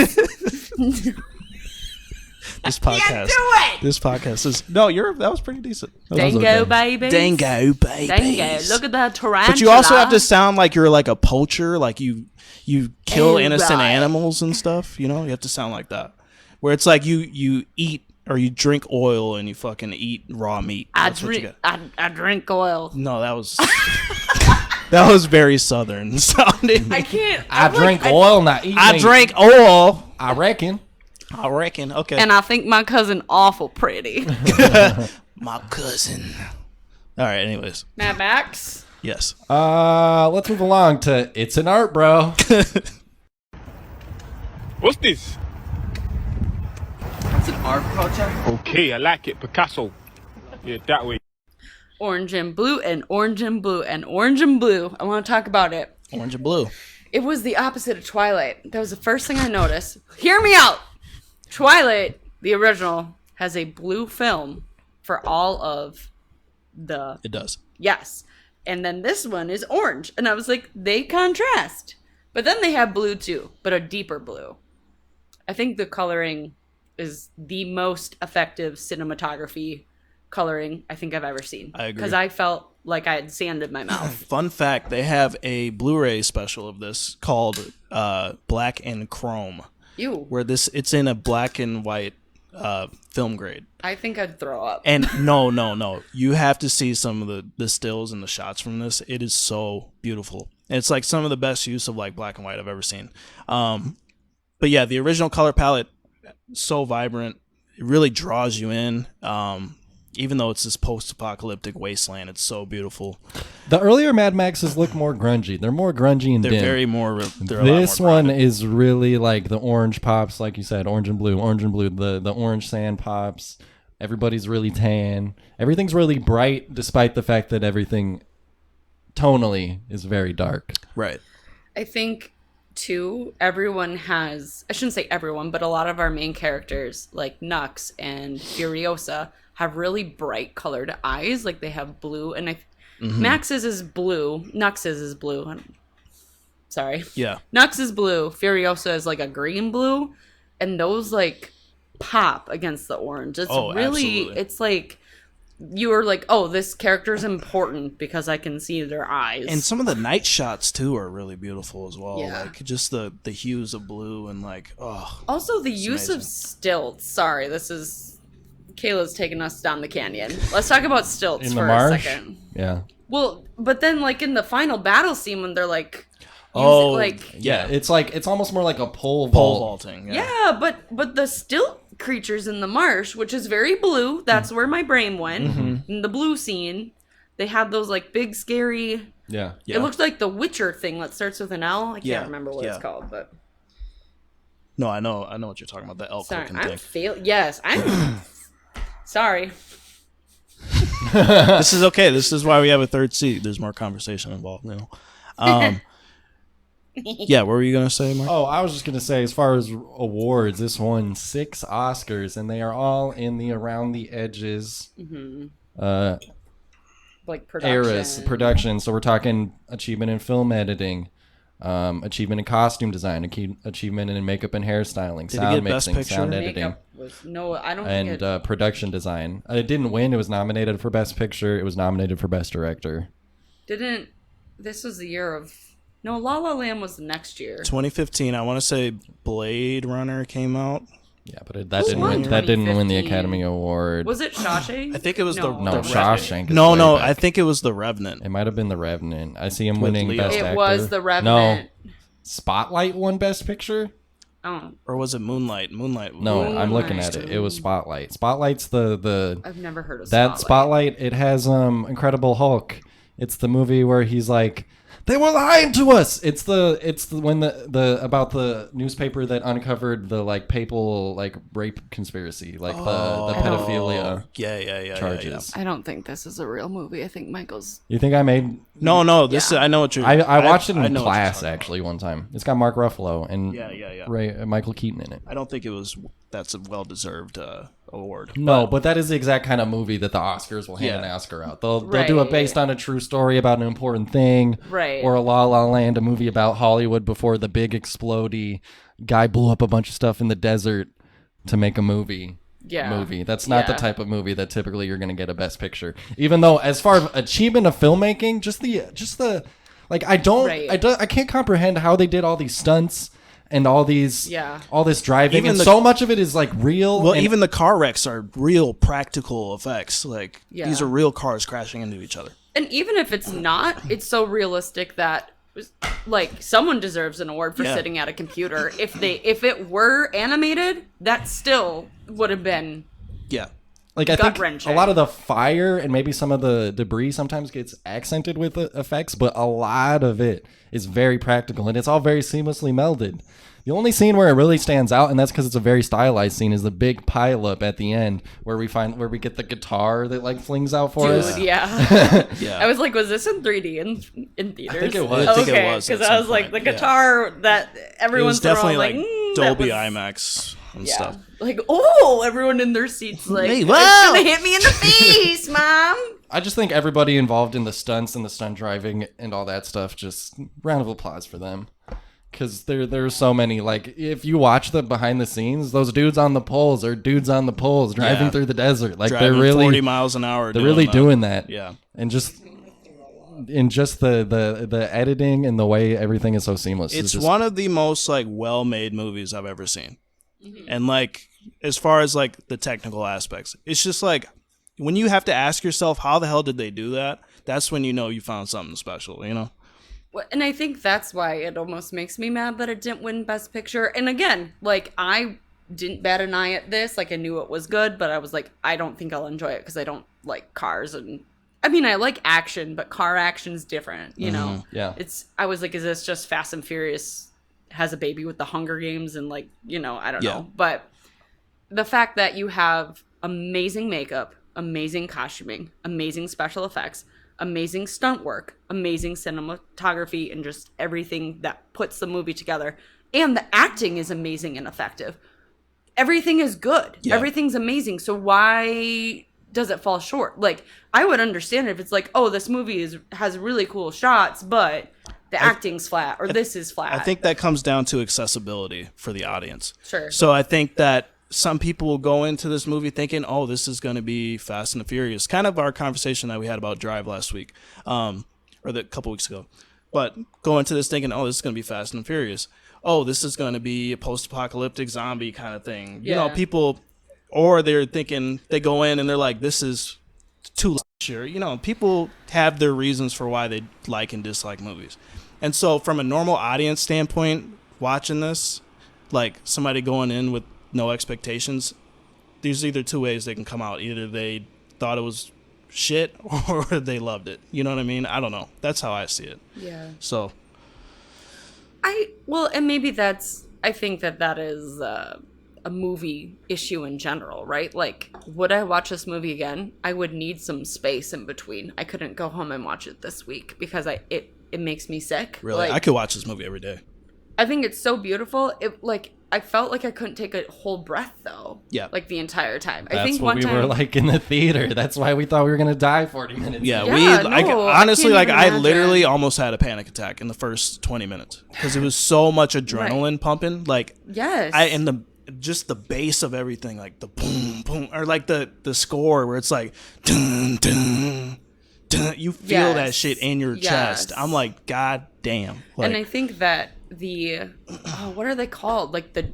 Speaker 7: This podcast.
Speaker 8: do it!
Speaker 7: This podcast is that was pretty decent. That was
Speaker 8: Dingo
Speaker 7: okay.
Speaker 8: babies.
Speaker 7: Dingo babies.
Speaker 8: Dingo. Look at that tarantula.
Speaker 7: But you also have to sound like you're like a poacher, like you kill
Speaker 8: Oh,
Speaker 7: innocent
Speaker 8: right.
Speaker 7: animals and stuff. You know, you have to sound like that. Where it's like you eat or you drink oil and you fucking eat raw meat.
Speaker 8: I
Speaker 7: That's what you
Speaker 8: drink.
Speaker 7: got.
Speaker 8: I drink oil.
Speaker 7: No, that was that was very southern sounding.
Speaker 8: I can't.
Speaker 9: I drink oil, not eat
Speaker 7: I
Speaker 9: meat.
Speaker 7: drink oil.
Speaker 9: I reckon.
Speaker 7: I reckon. Okay.
Speaker 8: And I think my cousin awful pretty.
Speaker 7: My cousin. All right. Anyways,
Speaker 8: Mad Max.
Speaker 7: yes.
Speaker 9: Let's move along to It's an Art, Bro.
Speaker 3: What's this?
Speaker 10: It's an art project.
Speaker 3: Okay, I like it. Picasso. Yeah, that way.
Speaker 8: Orange and blue and orange and blue and orange and blue. I want to talk about it.
Speaker 7: Orange and blue.
Speaker 8: It was the opposite of Twilight. That was the first thing I noticed. Hear me out. Twilight, the original, has a blue film for all of the...
Speaker 7: It does.
Speaker 8: Yes. And then this one is orange. And I was like, they contrast. But then they have blue too, but a deeper blue. I think the coloring is the most effective cinematography coloring I think I've ever seen.
Speaker 7: I agree.
Speaker 8: Because I felt like I had sand in my mouth.
Speaker 7: Fun fact: they have a Blu-ray special of this called Black and Chrome,
Speaker 8: Ew.
Speaker 7: where it's in a black and white film grade.
Speaker 8: I think I'd throw up.
Speaker 7: And no, you have to see some of the stills and the shots from this. It is so beautiful. And it's like some of the best use of like black and white I've ever seen. But yeah, the original color palette, so vibrant. It really draws you in. Even though it's this post-apocalyptic wasteland, it's so beautiful.
Speaker 9: The earlier Mad Maxes look more grungy. They're more grungy and
Speaker 7: They're
Speaker 9: dim.
Speaker 7: very more. They're a lot
Speaker 9: This
Speaker 7: more
Speaker 9: one
Speaker 7: grounded.
Speaker 9: is really like the orange pops, like you said, orange and blue. The orange sand pops. Everybody's really tan. Everything's really bright, despite the fact that everything tonally is very dark.
Speaker 7: Right.
Speaker 8: I think too, everyone has, I shouldn't say everyone, but a lot of our main characters, like Nux and Furiosa, have really bright colored eyes. Like they have blue, and Max's is blue. Nux's is blue. Sorry.
Speaker 7: Yeah.
Speaker 8: Nux is blue. Furiosa is like a green blue. And those like pop against the orange. It's really,
Speaker 7: absolutely.
Speaker 8: it's like, you are like, oh, this character's important because I can see their eyes.
Speaker 7: And some of the night shots too are really beautiful as well.
Speaker 8: Yeah.
Speaker 7: Like just the hues of blue and like, oh.
Speaker 8: Also, the use of stilts. Sorry, this is Kayla's taking us down the canyon. Let's talk about stilts
Speaker 9: In the
Speaker 8: for a
Speaker 9: marsh?
Speaker 8: second.
Speaker 9: Yeah.
Speaker 8: Well, but then like in the final battle scene when they're like,
Speaker 7: Oh,
Speaker 8: like
Speaker 9: Yeah, it's almost more like a pole
Speaker 7: pole
Speaker 9: vault.
Speaker 7: vaulting.
Speaker 8: yeah, but the stilt creatures in the marsh, which is very blue, that's where my brain went. In the blue scene, they had those like big scary.
Speaker 9: Yeah.
Speaker 8: It looks like the Witcher thing that starts with an L. I can't
Speaker 7: Yeah,
Speaker 8: remember what
Speaker 7: yeah.
Speaker 8: it's called, but
Speaker 7: No, I know what you're talking about. The elk
Speaker 8: sorry,
Speaker 7: looking
Speaker 8: I'm
Speaker 7: thing.
Speaker 8: Yes, I'm sorry.
Speaker 7: This is okay. This is why we have a third seat. There's more conversation involved, you know. Yeah, what were you gonna say, Mark?
Speaker 9: Oh, I was just gonna say, as far as awards, this won 6 Oscars, and they are all in the around the edges
Speaker 8: Like production.
Speaker 9: production. So we're talking achievement in film editing, achievement in costume design, achievement in makeup and hairstyling,
Speaker 7: Did it
Speaker 9: sound
Speaker 7: get Best
Speaker 9: mixing,
Speaker 7: Picture?
Speaker 9: sound editing,
Speaker 8: Makeup was no, I don't think
Speaker 9: and production design. It didn't win. It was nominated for Best Picture. It was nominated for Best Director.
Speaker 8: didn't. This was the year of no. La La Land was the next year.
Speaker 7: 2015. I want to say Blade Runner came out.
Speaker 9: Yeah, but that
Speaker 8: Who
Speaker 9: didn't
Speaker 8: won
Speaker 9: win. That didn't win the
Speaker 8: 2015?
Speaker 9: Academy Award.
Speaker 8: Was it Shawshank?
Speaker 7: I think it was
Speaker 8: no.
Speaker 9: No,
Speaker 7: the
Speaker 9: Shawshank. is
Speaker 7: No,
Speaker 9: way
Speaker 7: no.
Speaker 9: back.
Speaker 7: I think it was The Revenant.
Speaker 9: It might have been The Revenant. I see him
Speaker 7: With
Speaker 9: winning
Speaker 7: Leo.
Speaker 9: Best
Speaker 8: It
Speaker 9: Actor.
Speaker 8: was The Revenant.
Speaker 9: No, Spotlight won Best Picture.
Speaker 8: Oh,
Speaker 7: Or was it Moonlight? Moonlight.
Speaker 9: No, I'm looking at it. It was Spotlight. Spotlight's the
Speaker 8: I've never heard of
Speaker 9: that Spotlight. It has Incredible Hulk. It's the movie where he's like, they were lying to us. It's the when the about the newspaper that uncovered the like papal like rape conspiracy, like the pedophilia
Speaker 7: Yeah.
Speaker 9: charges.
Speaker 8: I don't think this is a real movie. I think Michael's.
Speaker 9: You think I made?
Speaker 7: No. This I know what you're.
Speaker 9: I watched it
Speaker 7: I
Speaker 9: in
Speaker 7: know what you're
Speaker 9: class
Speaker 7: talking
Speaker 9: actually one time. It's got Mark Ruffalo and
Speaker 7: Yeah.
Speaker 9: Michael Keaton in it.
Speaker 7: I don't think it was. That's a well-deserved award.
Speaker 9: No, but that is the exact kind of movie that the Oscars will hand an Oscar out. They'll do it
Speaker 8: Right.
Speaker 9: based on a true story about an important thing,
Speaker 8: Right.
Speaker 9: Or a La La Land, a movie about Hollywood before the big explodey guy blew up a bunch of stuff in the desert to make a movie. That's not the type of movie that typically you're going to get a Best Picture. Even though, as far as achievement of filmmaking, just the like I can't comprehend how they did all these stunts. And all this driving,
Speaker 7: Even
Speaker 9: and
Speaker 7: the-
Speaker 9: so much of it is like real.
Speaker 7: Well,
Speaker 9: and
Speaker 7: even the car wrecks are real practical effects. Like these
Speaker 8: Yeah.
Speaker 7: are real cars crashing into each other.
Speaker 8: And even if it's not, it's so realistic that like someone deserves an award for
Speaker 7: Yeah.
Speaker 8: sitting at a computer. If it were animated, that still would have been
Speaker 7: Yeah.
Speaker 9: Like I think
Speaker 8: gut-wrenching.
Speaker 9: a lot of the fire and maybe some of the debris sometimes gets accented with the effects, but a lot of it is very practical and it's all very seamlessly melded. The only scene where it really stands out, and that's because it's a very stylized scene, is the big pileup at the end where we get the guitar that like flings out for us.
Speaker 8: Dude, yeah.
Speaker 7: Yeah.
Speaker 8: I was like, was this in 3D in theaters?
Speaker 9: I think it was.
Speaker 7: I think it
Speaker 8: Okay,
Speaker 7: was at
Speaker 8: because I
Speaker 7: some
Speaker 8: was like,
Speaker 7: point,
Speaker 8: the
Speaker 7: yeah.
Speaker 8: guitar that
Speaker 7: It
Speaker 8: everyone's
Speaker 7: was definitely
Speaker 8: throwing,
Speaker 7: like
Speaker 8: that
Speaker 7: Dolby
Speaker 8: was-
Speaker 7: IMAX and
Speaker 8: Yeah.
Speaker 7: stuff.
Speaker 8: Like, oh, everyone in their seats, like,
Speaker 7: Hey,
Speaker 8: it's
Speaker 7: wow.
Speaker 8: gonna hit me in the face, mom.
Speaker 9: I just think everybody involved in the stunts and the stunt driving and all that stuff, just round of applause for them. Because there's so many, like, if you watch the behind the scenes, those dudes on the poles are dudes on the poles driving
Speaker 7: Yeah.
Speaker 9: through the desert. Like,
Speaker 7: Driving
Speaker 9: they're really
Speaker 7: 40 miles an hour.
Speaker 9: They're really
Speaker 7: that.
Speaker 9: doing that.
Speaker 7: Yeah.
Speaker 9: And just the editing and the way everything is so seamless.
Speaker 7: It's
Speaker 9: just,
Speaker 7: one of the most like well-made movies I've ever seen. And like as far as like the technical aspects, it's just like when you have to ask yourself how the hell did they do that? That's when you know you found something special, you know?
Speaker 8: Well, and I think that's why it almost makes me mad that it didn't win Best Picture. And again, like, I didn't bat an eye at this. Like, I knew it was good, but I was like, I don't think I'll enjoy it because I don't like cars. And I mean, I like action, but car action's different, you know?
Speaker 9: Yeah.
Speaker 8: I was like, is this just Fast and Furious has a baby with the Hunger Games? And like, you know, I don't know. But the fact that you have amazing makeup, amazing costuming, amazing special effects, amazing stunt work, amazing cinematography, and just everything that puts the movie together. And the acting is amazing and effective. Everything is good.
Speaker 7: Yeah.
Speaker 8: Everything's amazing. So why does it fall short? Like, I would understand it if it's like, oh, this movie has really cool shots, but the acting's flat, or this is flat.
Speaker 7: I think that comes down to accessibility for the audience.
Speaker 8: Sure.
Speaker 7: So I think that some people will go into this movie thinking, oh, this is going to be Fast and the Furious. Kind of our conversation that we had about Drive last week, or a couple weeks ago. But go into this thinking, oh, this is going to be Fast and Furious. Oh, this is going to be a post-apocalyptic zombie kind of thing. You know, people, or they're thinking, they go in and they're like, this is too sure. You know, people have their reasons for why they like and dislike movies. And so from a normal audience standpoint, watching this, like somebody going in with no expectations, there's either two ways they can come out. Either they thought it was shit or they loved it. You know what I mean? I don't know. That's how I see it.
Speaker 8: Yeah.
Speaker 7: So
Speaker 8: and maybe I think that is a movie issue in general, right? Like, would I watch this movie again? I would need some space in between. I couldn't go home and watch it this week because it makes me sick.
Speaker 7: Really?
Speaker 8: Like,
Speaker 7: I could watch this movie every day.
Speaker 8: I think it's so beautiful. I felt like I couldn't take a whole breath though.
Speaker 7: Yeah.
Speaker 8: Like the entire time.
Speaker 9: That's
Speaker 8: I think
Speaker 9: what
Speaker 8: one time
Speaker 9: we were like in the theater. That's why we thought we were gonna die 40 minutes.
Speaker 7: Yeah,
Speaker 8: honestly,
Speaker 7: I literally almost had a panic attack in the first 20 minutes because it was so much adrenaline pumping. Like,
Speaker 8: yes,
Speaker 7: just the bass of everything, like the boom boom, or like the score where it's like dun dun dun. You feel that shit in your chest. I'm like, God damn. Like,
Speaker 8: and I think that what are they called? Like the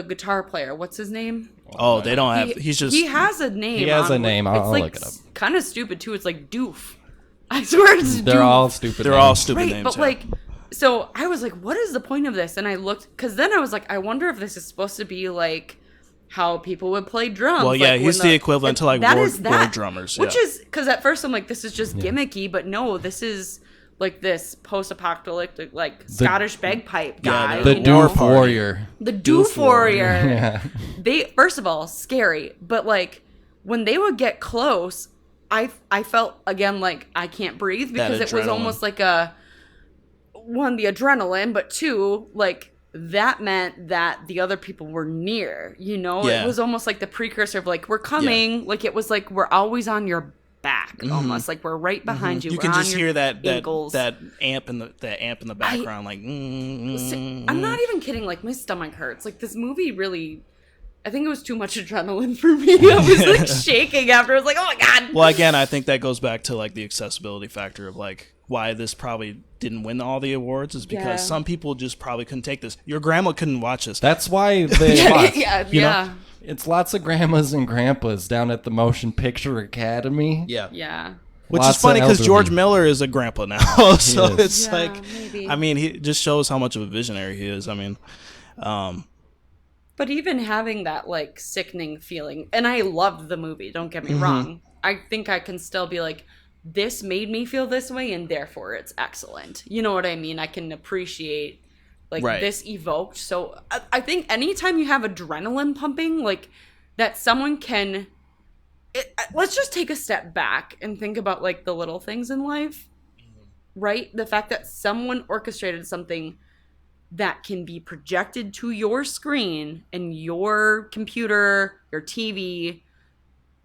Speaker 8: guitar player. What's his name?
Speaker 7: Oh, they don't have.
Speaker 8: He has a name.
Speaker 9: He has a name. I'll
Speaker 8: like
Speaker 9: look it up.
Speaker 8: Kind of stupid too. It's like Doof. I swear it's
Speaker 9: They're
Speaker 8: Doof.
Speaker 9: all stupid.
Speaker 7: They're
Speaker 9: names.
Speaker 7: all stupid
Speaker 8: right,
Speaker 7: names.
Speaker 8: but
Speaker 7: yeah.
Speaker 8: like, so I was like, what is the point of this? And I looked, because then I was like, I wonder if this is supposed to be like how people would play drums.
Speaker 7: Well, yeah,
Speaker 8: like
Speaker 7: he's the equivalent to like war drummers.
Speaker 8: Which
Speaker 7: yeah.
Speaker 8: is, because at first I'm like, this is just gimmicky, but no, this is like this post-apocalyptic, like Scottish bagpipe guy.
Speaker 9: The
Speaker 8: you know?
Speaker 9: Doof Warrior.
Speaker 8: The Doof Warrior.
Speaker 9: Yeah.
Speaker 8: They, first of all, scary, but like when they would get close, I felt again like I can't breathe because it was almost like one, the adrenaline, but two, like that meant that the other people were near, you know?
Speaker 7: Yeah.
Speaker 8: It was almost like the precursor of like, we're coming. Yeah. Like it was like, we're always on your back, almost like we're right behind you.
Speaker 7: You
Speaker 8: we're
Speaker 7: can
Speaker 8: on
Speaker 7: just hear that amp in the background, like.
Speaker 8: I'm not even kidding. Like my stomach hurts. Like this movie really, I think it was too much adrenaline for me. I was like shaking after. I was like, oh my god.
Speaker 7: Well, again, I think that goes back to like the accessibility factor of like why this probably didn't win all the awards is because some people just probably couldn't take this. Your grandma couldn't watch this.
Speaker 9: That's why they watch.
Speaker 7: You know?
Speaker 9: It's lots of grandmas and grandpas down at the Motion Picture Academy.
Speaker 8: Yeah.
Speaker 7: Which
Speaker 9: Lots
Speaker 7: is funny
Speaker 9: of
Speaker 7: because George
Speaker 9: elderly.
Speaker 7: Miller is a grandpa now. So it's
Speaker 8: Yeah,
Speaker 7: like,
Speaker 8: maybe.
Speaker 7: I mean, he just shows how much of a visionary he is. I mean,
Speaker 8: But even having that like sickening feeling, and I loved the movie, don't get me wrong. I think I can still be like, this made me feel this way and therefore it's excellent. You know what I mean? I can appreciate like this evoked. So I think anytime you have adrenaline pumping, like that someone can, let's just take a step back and think about like the little things in life, right? The fact that someone orchestrated something that can be projected to your screen and your computer, your TV,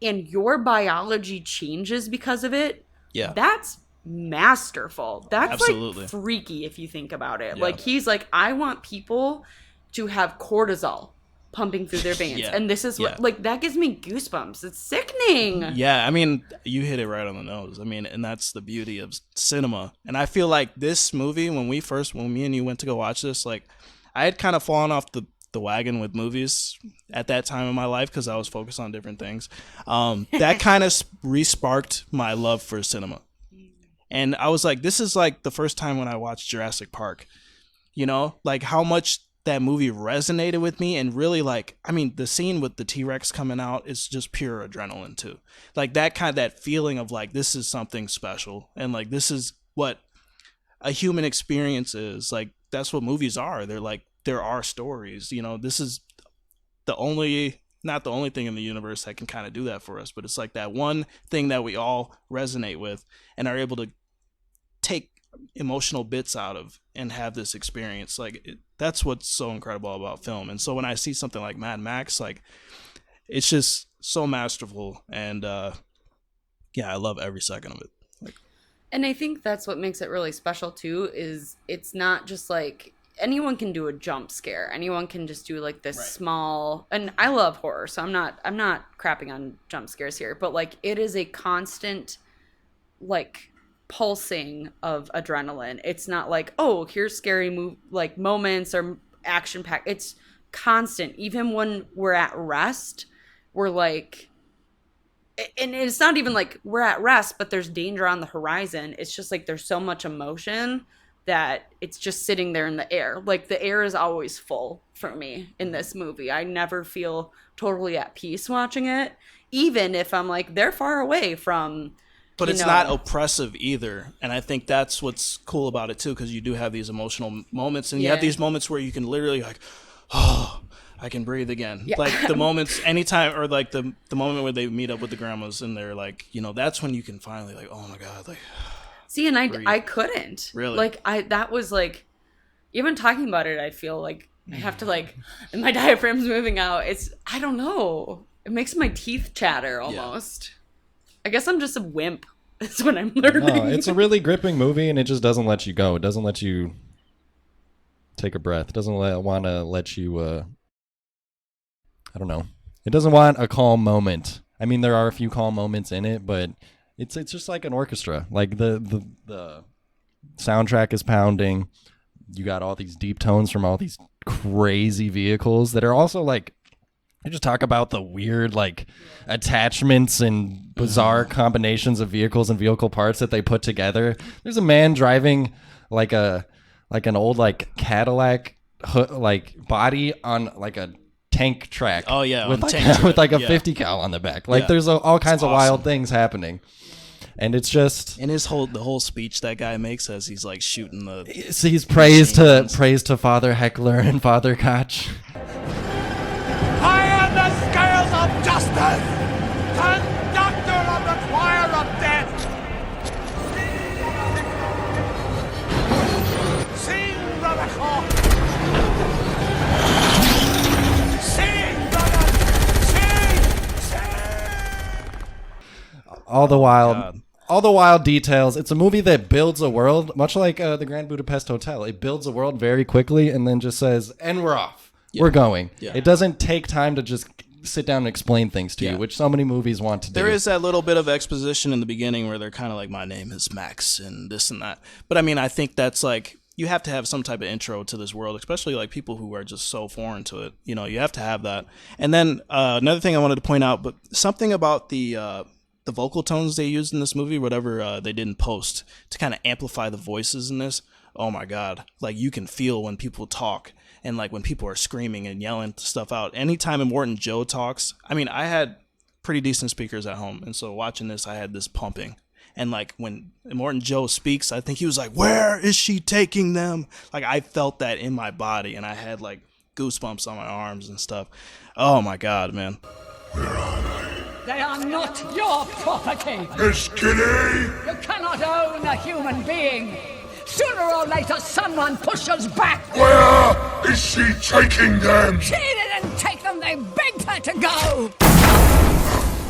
Speaker 8: and your biology changes because of it.
Speaker 7: Yeah.
Speaker 8: That's masterful. That's
Speaker 7: Absolutely.
Speaker 8: like freaky if you think about it.
Speaker 7: Yeah.
Speaker 8: Like he's like, I want people to have cortisol pumping through their veins.
Speaker 7: Yeah.
Speaker 8: And this is what, like, that gives me goosebumps. It's sickening.
Speaker 7: Yeah, I mean, you hit it right on the nose. I mean, and that's the beauty of cinema. And I feel like this movie, when me and you went to go watch this, like, I had kind of fallen off the wagon with movies at that time in my life because I was focused on different things. That kind of re-sparked my love for cinema. And I was like, this is like the first time when I watched Jurassic Park, you know, like how much that movie resonated with me. And really, like, I mean, the scene with the T-Rex coming out is just pure adrenaline too. Like that feeling of like, this is something special. And like, this is what a human experience is. Like, that's what movies are. They're like, there are stories, you know, this is the only not the only thing in the universe that can kind of do that for us, but it's like that one thing that we all resonate with and are able to take emotional bits out of and have this experience. Like that's what's so incredible about film. And so when I see something like Mad Max, like it's just so masterful, and I love every second of it. Like,
Speaker 8: and I think that's what makes it really special too, is it's not just like anyone can do a jump scare. Anyone can just do like this small, and I love horror, so I'm not crapping on jump scares here, but like it is a constant like pulsing of adrenaline. It's not like, oh, here's scary moments or action pack. It's constant. Even when we're at rest, we're like, and it's not even like we're at rest, but there's danger on the horizon. It's just like there's so much emotion that it's just sitting there in the air. Like the air is always full for me in this movie. I never feel totally at peace watching it, even if I'm like, they're far away from.
Speaker 7: But it's not oppressive either. And I think that's what's cool about it too, because you do have these emotional moments, and you have these moments where you can literally like, oh, I can breathe again. Yeah. Like the moments anytime, or like the moment where they meet up with the grandmas and they're like, that's when you can finally like, oh my God, like
Speaker 8: see, and I couldn't.
Speaker 7: Really?
Speaker 8: Like that was like, even talking about it, I feel like I have to like, and my diaphragm's moving out. I don't know. It makes my teeth chatter almost. Yeah. I guess I'm just a wimp. That's what I'm learning.
Speaker 9: No, it's a really gripping movie, and it just doesn't let you go. It doesn't let you take a breath. It doesn't want to let you, I don't know. It doesn't want a calm moment. I mean, there are a few calm moments in it, but it's just like an orchestra. Like the soundtrack is pounding. You got all these deep tones from all these crazy vehicles that are also like, I just talk about the weird like attachments and bizarre combinations of vehicles and vehicle parts that they put together. There's a man driving like an old like Cadillac like body on like a tank track.
Speaker 7: Oh yeah,
Speaker 9: with like a 50 cal on the back. Like there's all kinds of wild things happening. And it's just,
Speaker 7: and the whole speech that guy makes as he's like shooting the.
Speaker 9: So he's praise to Father Heckler and Father Koch.
Speaker 11: The scales of justice, conductor of the choir of death. Sing, brother Hawk. Sing, brother. Sing.
Speaker 9: All the wild details. It's a movie that builds a world, much like the Grand Budapest Hotel. It builds a world very quickly and then just says, and we're off. Yeah. We're going. Yeah. It doesn't take time to just sit down and explain things to you, which so many movies want to do.
Speaker 7: There is that little bit of exposition in the beginning where they're kind of like, my name is Max and this and that. But I mean, I think that's like, you have to have some type of intro to this world, especially like people who are just so foreign to it. You have to have that. And then another thing I wanted to point out, but something about the vocal tones they used in this movie, whatever they didn't post, to kind of amplify the voices in this. Oh my God. Like you can feel when people talk. And like when people are screaming and yelling stuff out. Anytime Immortan Joe talks, I mean, I had pretty decent speakers at home. And so watching this, I had this pumping. And like when Immortan Joe speaks, I think he was like, where is she taking them? Like I felt that in my body, and I had like goosebumps on my arms and stuff. Oh my God, man.
Speaker 5: Where are they?
Speaker 12: They are not your property.
Speaker 5: Miss Kitty!
Speaker 12: You cannot own a human being. Sooner or later, someone pushes back.
Speaker 5: Where is she taking them?
Speaker 12: She didn't take them. They begged her to go.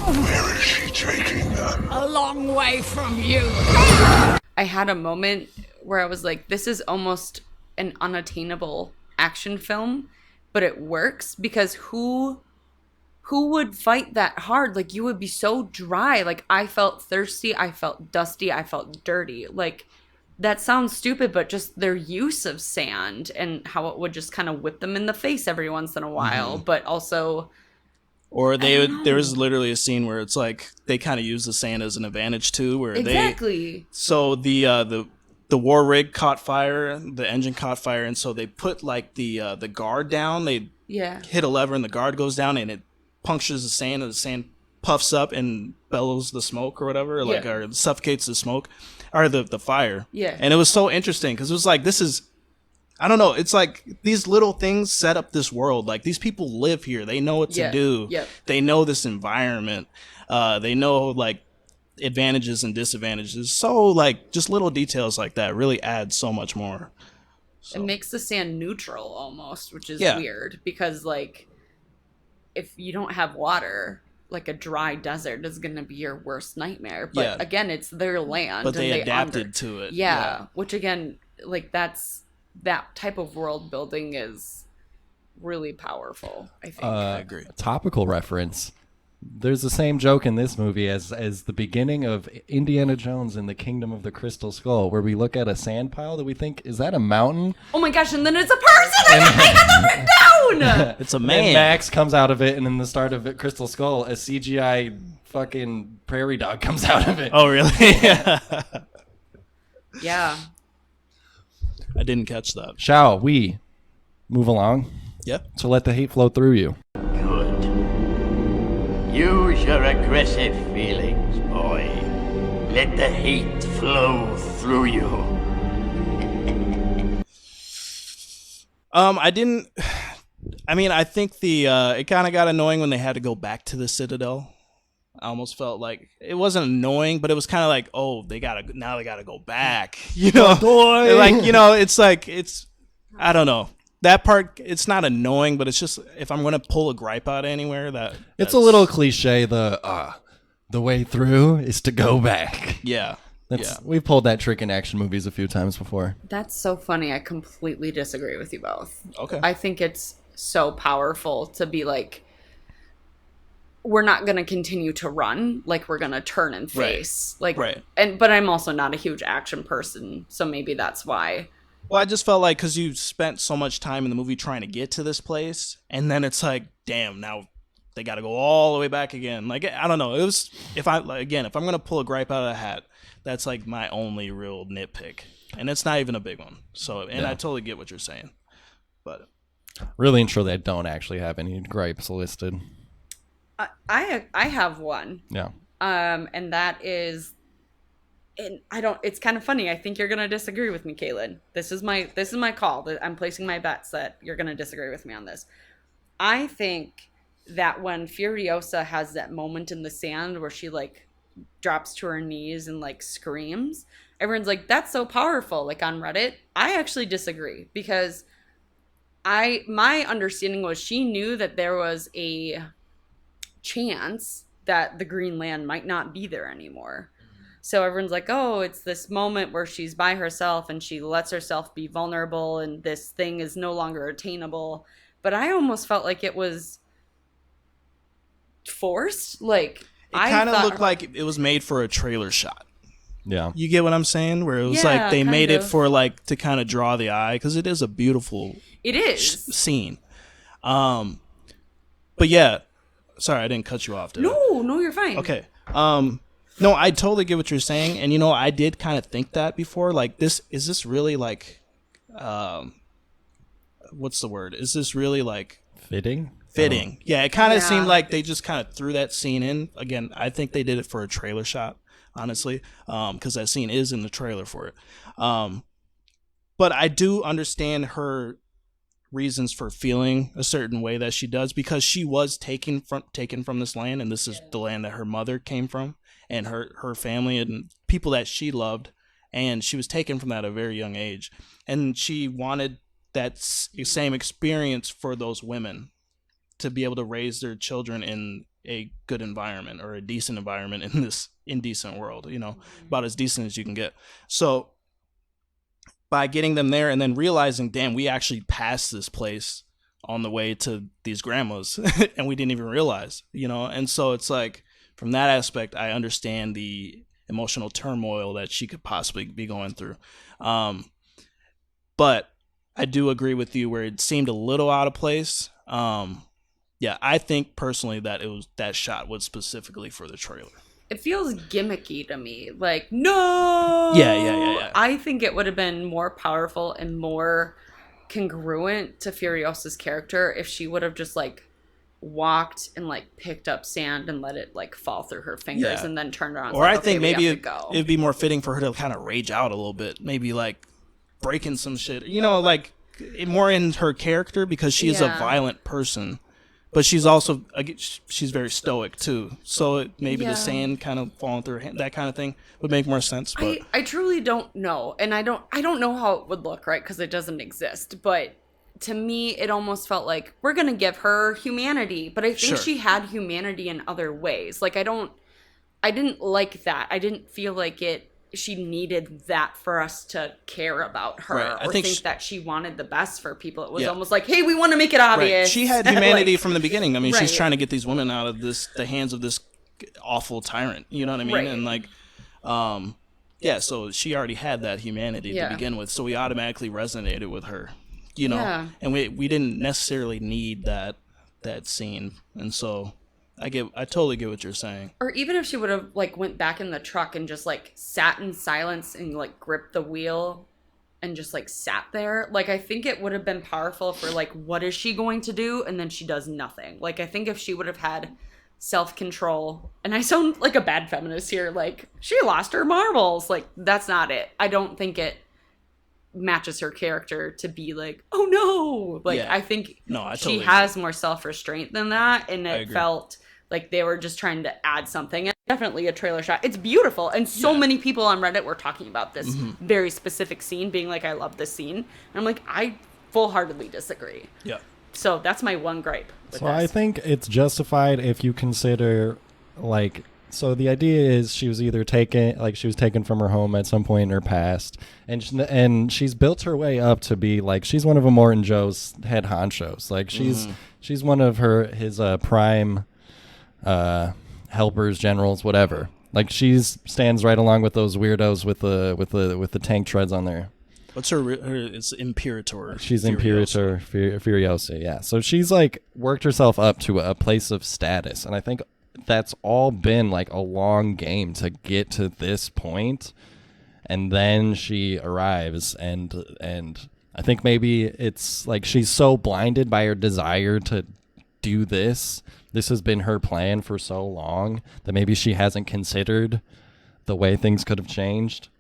Speaker 5: Where is she taking them?
Speaker 12: A long way from you.
Speaker 8: I had a moment where I was like, this is almost an unattainable action film, but it works because who would fight that hard? Like, you would be so dry. Like, I felt thirsty. I felt dusty. I felt dirty. Like, that sounds stupid, but just their use of sand and how it would just kind of whip them in the face every once in a while, but also...
Speaker 7: Or there was literally a scene where it's like they kind of use the sand as an advantage too, where so the war rig caught fire, the engine caught fire, and so they put like the guard down. They hit a lever and the guard goes down and it punctures the sand, and the sand puffs up and bellows the smoke or whatever, or suffocates the smoke or the fire. Yeah, and it was so interesting because it was like this is I don't know. It's like these little things set up this world. Like these people live here. They know what to do.
Speaker 8: Yep.
Speaker 7: They know this environment. They know like advantages and disadvantages. So like just little details like that really add so much more. So.
Speaker 8: It makes the sand neutral almost, which is weird because like if you don't have water, like a dry desert is going to be your worst nightmare. But again, it's their land.
Speaker 7: But they adapted to it.
Speaker 8: Yeah. Which again, like that type of world building is really powerful, I think.
Speaker 7: I agree.
Speaker 9: Topical reference. There's the same joke in this movie as the beginning of Indiana Jones and the Kingdom of the Crystal Skull, where we look at a sand pile that we think, is that a mountain?
Speaker 8: Oh my gosh, and then it's a person! I had that written down!
Speaker 7: It's a man.
Speaker 9: And Max comes out of it, and in the start of Crystal Skull, a CGI fucking prairie dog comes out of it.
Speaker 7: Oh, really?
Speaker 8: Yeah.
Speaker 7: I didn't catch that.
Speaker 9: Shall we move along?
Speaker 7: Yep.
Speaker 9: So let the hate flow through you.
Speaker 13: Good. Use your aggressive feelings, boy. Let the hate flow through you.
Speaker 7: I think it kind of got annoying when they had to go back to the Citadel. I almost felt like it wasn't annoying, but it was kind of like, oh, they gotta go back, you know? Like, you know, it's I don't know. That part, it's not annoying, but it's just if I'm gonna pull a gripe out anywhere,
Speaker 9: it's a little cliche. The way through is to go back.
Speaker 7: Yeah.
Speaker 9: We've pulled that trick in action movies a few times before.
Speaker 8: That's so funny. I completely disagree with you both.
Speaker 7: Okay.
Speaker 8: I think it's so powerful to be like, we're not going to continue to run, like we're going to turn and face. But I'm also not a huge action person, so maybe that's why.
Speaker 7: Well, I just felt like because you spent so much time in the movie trying to get to this place, and then it's like, damn, now they got to go all the way back again. Like, I don't know. It was if I'm gonna pull a gripe out of the hat, that's like my only real nitpick, and it's not even a big one. So, I totally get what you're saying, but
Speaker 9: really and truly, I don't actually have any gripes listed.
Speaker 8: I have one.
Speaker 9: Yeah.
Speaker 8: And that is, and it's kind of funny. I think you're gonna disagree with me, Kaylin. This is my call. I'm placing my bets that you're gonna disagree with me on this. I think that when Furiosa has that moment in the sand where she like drops to her knees and like screams, everyone's like, that's so powerful. Like on Reddit, I actually disagree because my understanding was she knew that there was a chance that the Green Land might not be there anymore. So everyone's like, oh, it's this moment where she's by herself and she lets herself be vulnerable and this thing is no longer attainable. But I almost felt like it was forced. Like,
Speaker 7: it kind of looked like it was made for a trailer shot.
Speaker 9: Yeah.
Speaker 7: You get what I'm saying? Where it was like they made it for like to kind of draw the eye because it is a beautiful scene. But yeah, sorry, I didn't cut you off.
Speaker 8: No, you're fine.
Speaker 7: Okay. No, I totally get what you're saying, and you know, I did kind of think that before. Like, is this really like, what's the word? Is this really like
Speaker 9: fitting?
Speaker 7: Fitting. Yeah, it kind of seemed like they just kind of threw that scene in. Again, I think they did it for a trailer shot, honestly, because that scene is in the trailer for it. But I do understand her reasons for feeling a certain way that she does because she was taken from this land, and this is the land that her mother came from, and her family and people that she loved, and she was taken from that at a very young age, and she wanted that same experience for those women to be able to raise their children in a good environment or a decent environment in this indecent world, you know, about as decent as you can get. So by getting them there and then realizing, damn, we actually passed this place on the way to these grandmas and we didn't even realize, you know? And so it's like, from that aspect, I understand the emotional turmoil that she could possibly be going through. But I do agree with you where it seemed a little out of place. Yeah, I think personally that shot was specifically for the trailer.
Speaker 8: It feels gimmicky to me. Like, no!
Speaker 7: Yeah.
Speaker 8: I think it would have been more powerful and more congruent to Furiosa's character if she would have just, like, walked and, like, picked up sand and let it, like, fall through her fingers and then turned around.
Speaker 7: Or I think maybe it'd be more fitting for her to kind of rage out a little bit. Maybe, like, breaking some shit. You know, like, more in her character because she's a violent person. But she's also she's very stoic too, so maybe the sand kind of falling through her hand, that kind of thing would make more sense. But
Speaker 8: I truly don't know, and I don't know how it would look, right? Because it doesn't exist. But to me, it almost felt like we're gonna give her humanity, but I think she had humanity in other ways. Like I didn't like that. I didn't feel like she needed that for us to care about her or think that she wanted the best for people. It was almost like, hey, we want to make it obvious.
Speaker 7: Right. She had humanity from the beginning. I mean, she's trying to get these women out of the hands of this awful tyrant. You know what I mean? Right. And like, so she already had that humanity to begin with. So we automatically resonated with her, you know, and we didn't necessarily need that scene. And so I totally get what you're saying.
Speaker 8: Or even if she would have like went back in the truck and just like sat in silence and like gripped the wheel and just like sat there, like I think it would have been powerful for like, what is she going to do? And then she does nothing. Like I think if she would have had self-control, and I sound like a bad feminist here, like she lost her marbles, like that's not it. I don't think it matches her character to be like, oh no, like I think she has more self-restraint than that, and it felt like they were just trying to add something. And definitely a trailer shot. It's beautiful, and so many people on Reddit were talking about this very specific scene, being like, I love this scene, and I'm like, I full-heartedly disagree. So that's my one gripe with this.
Speaker 9: I think it's justified if you consider like, so the idea is she was either taken from her home at some point in her past, and she's built her way up to be like, she's one of Immortan Joe's head honchos. Like she's one of his prime helpers, generals, whatever. Like stands right along with those weirdos with the tank treads on there.
Speaker 7: What's her it's Imperator.
Speaker 9: She's Imperator Furiosa, yeah. So she's like worked herself up to a place of status, and I think that's all been like a long game to get to this point, and then she arrives, and I think maybe it's like she's so blinded by her desire to do this has been her plan for so long that maybe she hasn't considered the way things could have changed.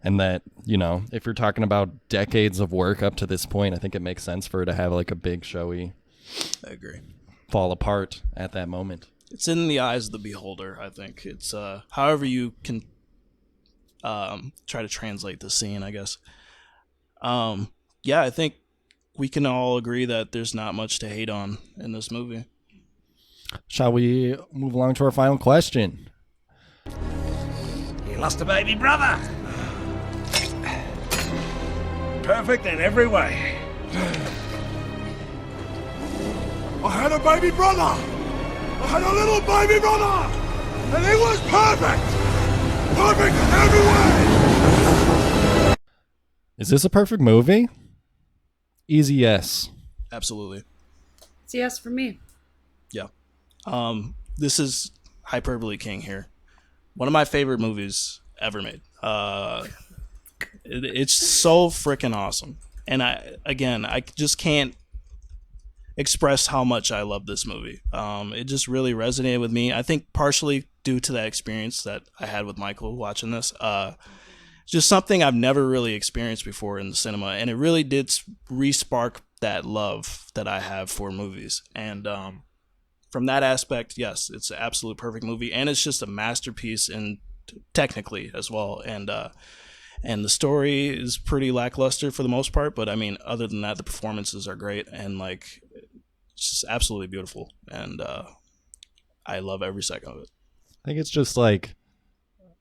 Speaker 9: And that, you know, if you're talking about decades of work up to this point, I think it makes sense for her to have like a big showy
Speaker 7: I agree.
Speaker 9: fall apart at that moment.
Speaker 7: It's in the eyes of the beholder, I think. It's however you can try to translate the scene, I guess. I think we can all agree that there's not much to hate on in this movie.
Speaker 9: Shall we move along to our final question?
Speaker 11: You lost a baby brother. Perfect in every way. I had a baby brother. I had a little baby brother. And he was perfect. Perfect in every way.
Speaker 9: Is this a perfect movie? Easy yes.
Speaker 7: Absolutely.
Speaker 8: It's a yes for me.
Speaker 7: Yeah. This is Hyperbole King here. One of my favorite movies ever made. It's so freaking awesome. And I just can't express how much I love this movie. It just really resonated with me. I think partially due to that experience that I had with Michael watching this. Just something I've never really experienced before in the cinema. And it really did re-spark that love that I have for movies. And from that aspect, yes, it's an absolute perfect movie. And it's just a masterpiece, and technically as well. And the story is pretty lackluster for the most part, but I mean, other than that, the performances are great, and like, it's just absolutely beautiful, and I love every second of it.
Speaker 9: I think it's just like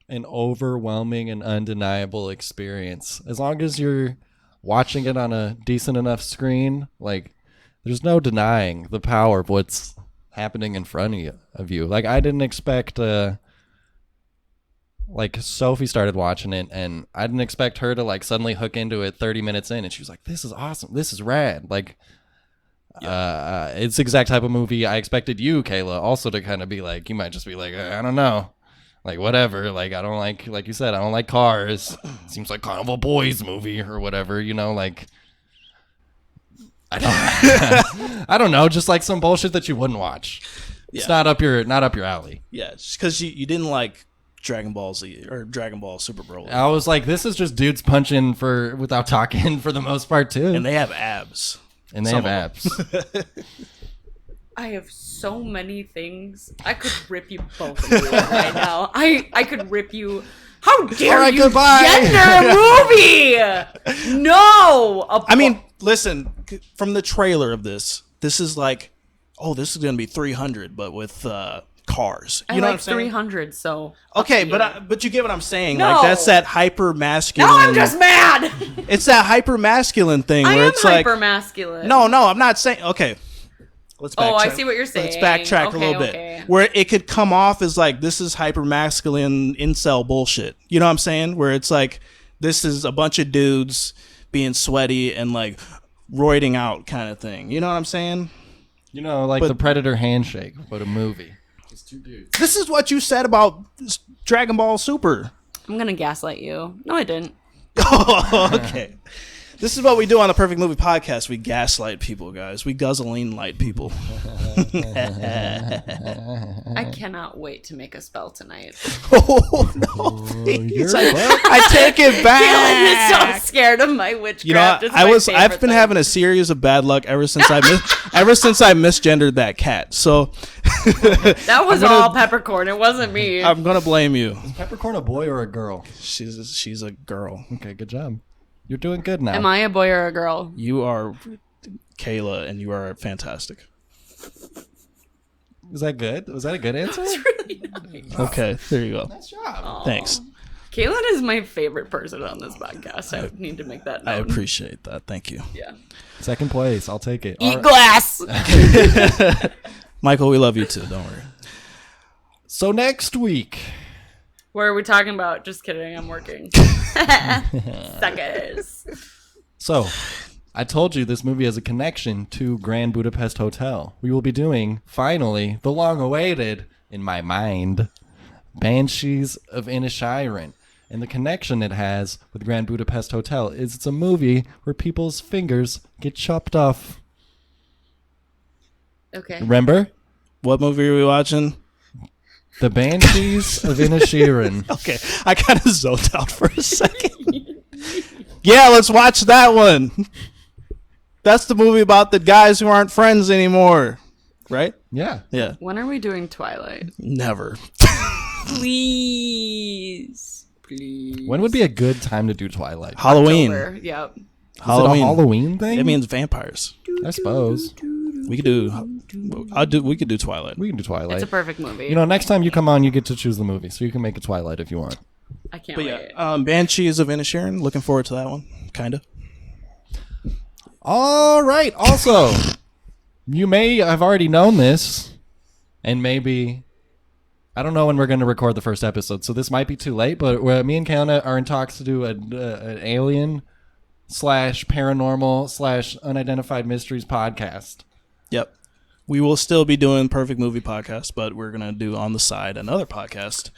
Speaker 9: an overwhelming and undeniable experience. As long as you're watching it on a decent enough screen, like, there's no denying the power of what's happening in front of you. Like, I didn't expect like, Sophie started watching it, and I didn't expect her to like suddenly hook into it 30 minutes in, and she was like, this is awesome, this is rad. Like, it's the exact type of movie I expected you, Kayla, also to kind of be like, you might just be like, I don't know, like, whatever, like, I don't like you said, I don't like cars. Seems like kind of a boys movie or whatever, you know, like, I don't know, just like some bullshit that you wouldn't watch. It's not up your alley.
Speaker 7: Yeah, just because you didn't like Dragon Ball Z or Dragon Ball Super Broly.
Speaker 9: I was like, this is just dudes punching without talking for the most part too.
Speaker 7: And they have abs.
Speaker 9: And they have abs.
Speaker 8: I have so many things. I could rip you both of you right now. I could rip you. How dare
Speaker 9: All right,
Speaker 8: you
Speaker 9: goodbye.
Speaker 8: gender a movie? No.
Speaker 7: I mean, listen, from the trailer of this is like, oh, this is going to be 300, but with cars. You
Speaker 8: I
Speaker 7: know
Speaker 8: like
Speaker 7: what I'm saying?
Speaker 8: 300, so.
Speaker 7: Okay, but you get what I'm saying.
Speaker 8: No.
Speaker 7: Like, that's that hyper masculine.
Speaker 8: Now I'm just mad.
Speaker 7: It's that hyper masculine thing
Speaker 8: I
Speaker 7: where
Speaker 8: am
Speaker 7: it's like
Speaker 8: hyper masculine.
Speaker 7: No, I'm not saying. Okay, let's backtrack.
Speaker 8: Oh, I see what you're saying.
Speaker 7: Let's backtrack a little bit. Where it could come off as like, this is hyper masculine incel bullshit. You know what I'm saying? Where it's like, this is a bunch of dudes being sweaty and like roiding out kind of thing. You know what I'm saying?
Speaker 9: You know, like the Predator handshake, but a movie. Just two dudes.
Speaker 7: This is what you said about Dragon Ball Super.
Speaker 8: I'm gonna gaslight you. No, I didn't.
Speaker 7: Okay. This is what we do on the Perfect Movie Podcast. We gaslight people, guys. We guzzling light people.
Speaker 8: I cannot wait to make a spell tonight.
Speaker 7: Oh, no. Please. I take it back.
Speaker 8: Kayla is so scared of my witchcraft.
Speaker 7: You know, I've been having a series of bad luck ever since I misgendered that cat. So
Speaker 8: that was all Peppercorn. It wasn't me.
Speaker 7: I'm gonna blame you.
Speaker 9: Is Peppercorn a boy or a girl?
Speaker 7: She's a girl.
Speaker 9: Okay, good job. You're doing good now.
Speaker 8: Am I a boy or a girl?
Speaker 7: You are Kayla, and you are fantastic.
Speaker 9: Was that good? Was that a good answer?
Speaker 8: That's really nice.
Speaker 7: Okay, there you go.
Speaker 9: Nice job.
Speaker 8: Aww.
Speaker 7: Thanks.
Speaker 8: Kaylin is my favorite person on this podcast. I need to make that known.
Speaker 7: I appreciate that. Thank you.
Speaker 8: Yeah.
Speaker 9: Second place. I'll take it.
Speaker 8: Eat glass.
Speaker 7: Michael, we love you too. Don't worry.
Speaker 9: So next week.
Speaker 8: What are we talking about? Just kidding. I'm working. Suckers.
Speaker 9: So, I told you this movie has a connection to Grand Budapest Hotel. We will be doing, finally, the long-awaited, in my mind, Banshees of Inisherin. And the connection it has with Grand Budapest Hotel is it's a movie where people's fingers get chopped off.
Speaker 8: Okay.
Speaker 9: Remember?
Speaker 7: What movie are we watching?
Speaker 9: The Banshees of Inisherin.
Speaker 7: Okay, I kind of zoned out for a second. Yeah, let's watch that one. That's the movie about the guys who aren't friends anymore, right?
Speaker 9: Yeah.
Speaker 7: Yeah.
Speaker 8: When are we doing Twilight?
Speaker 7: Never.
Speaker 8: Please.
Speaker 9: When would be a good time to do Twilight?
Speaker 7: Halloween.
Speaker 8: October. Yep.
Speaker 9: Halloween. Is it a Halloween thing?
Speaker 7: It means vampires.
Speaker 9: I suppose.
Speaker 7: We could do. We could do Twilight.
Speaker 9: We can do Twilight.
Speaker 8: It's a perfect movie.
Speaker 9: You know, next time you come on, you get to choose the movie, so you can make a Twilight if you want.
Speaker 8: I can't
Speaker 7: But
Speaker 8: wait.
Speaker 7: yeah, Banshees of Inisherin. Looking forward to that one. Kind of.
Speaker 9: All right. Also, you may have already known this, and maybe I don't know when we're going to record the first episode, so this might be too late. But me and Kayla are in talks to do an alien / paranormal / unidentified mysteries podcast.
Speaker 7: Yep. We will still be doing Perfect Movie Podcast, but we're going to do on the side another podcast.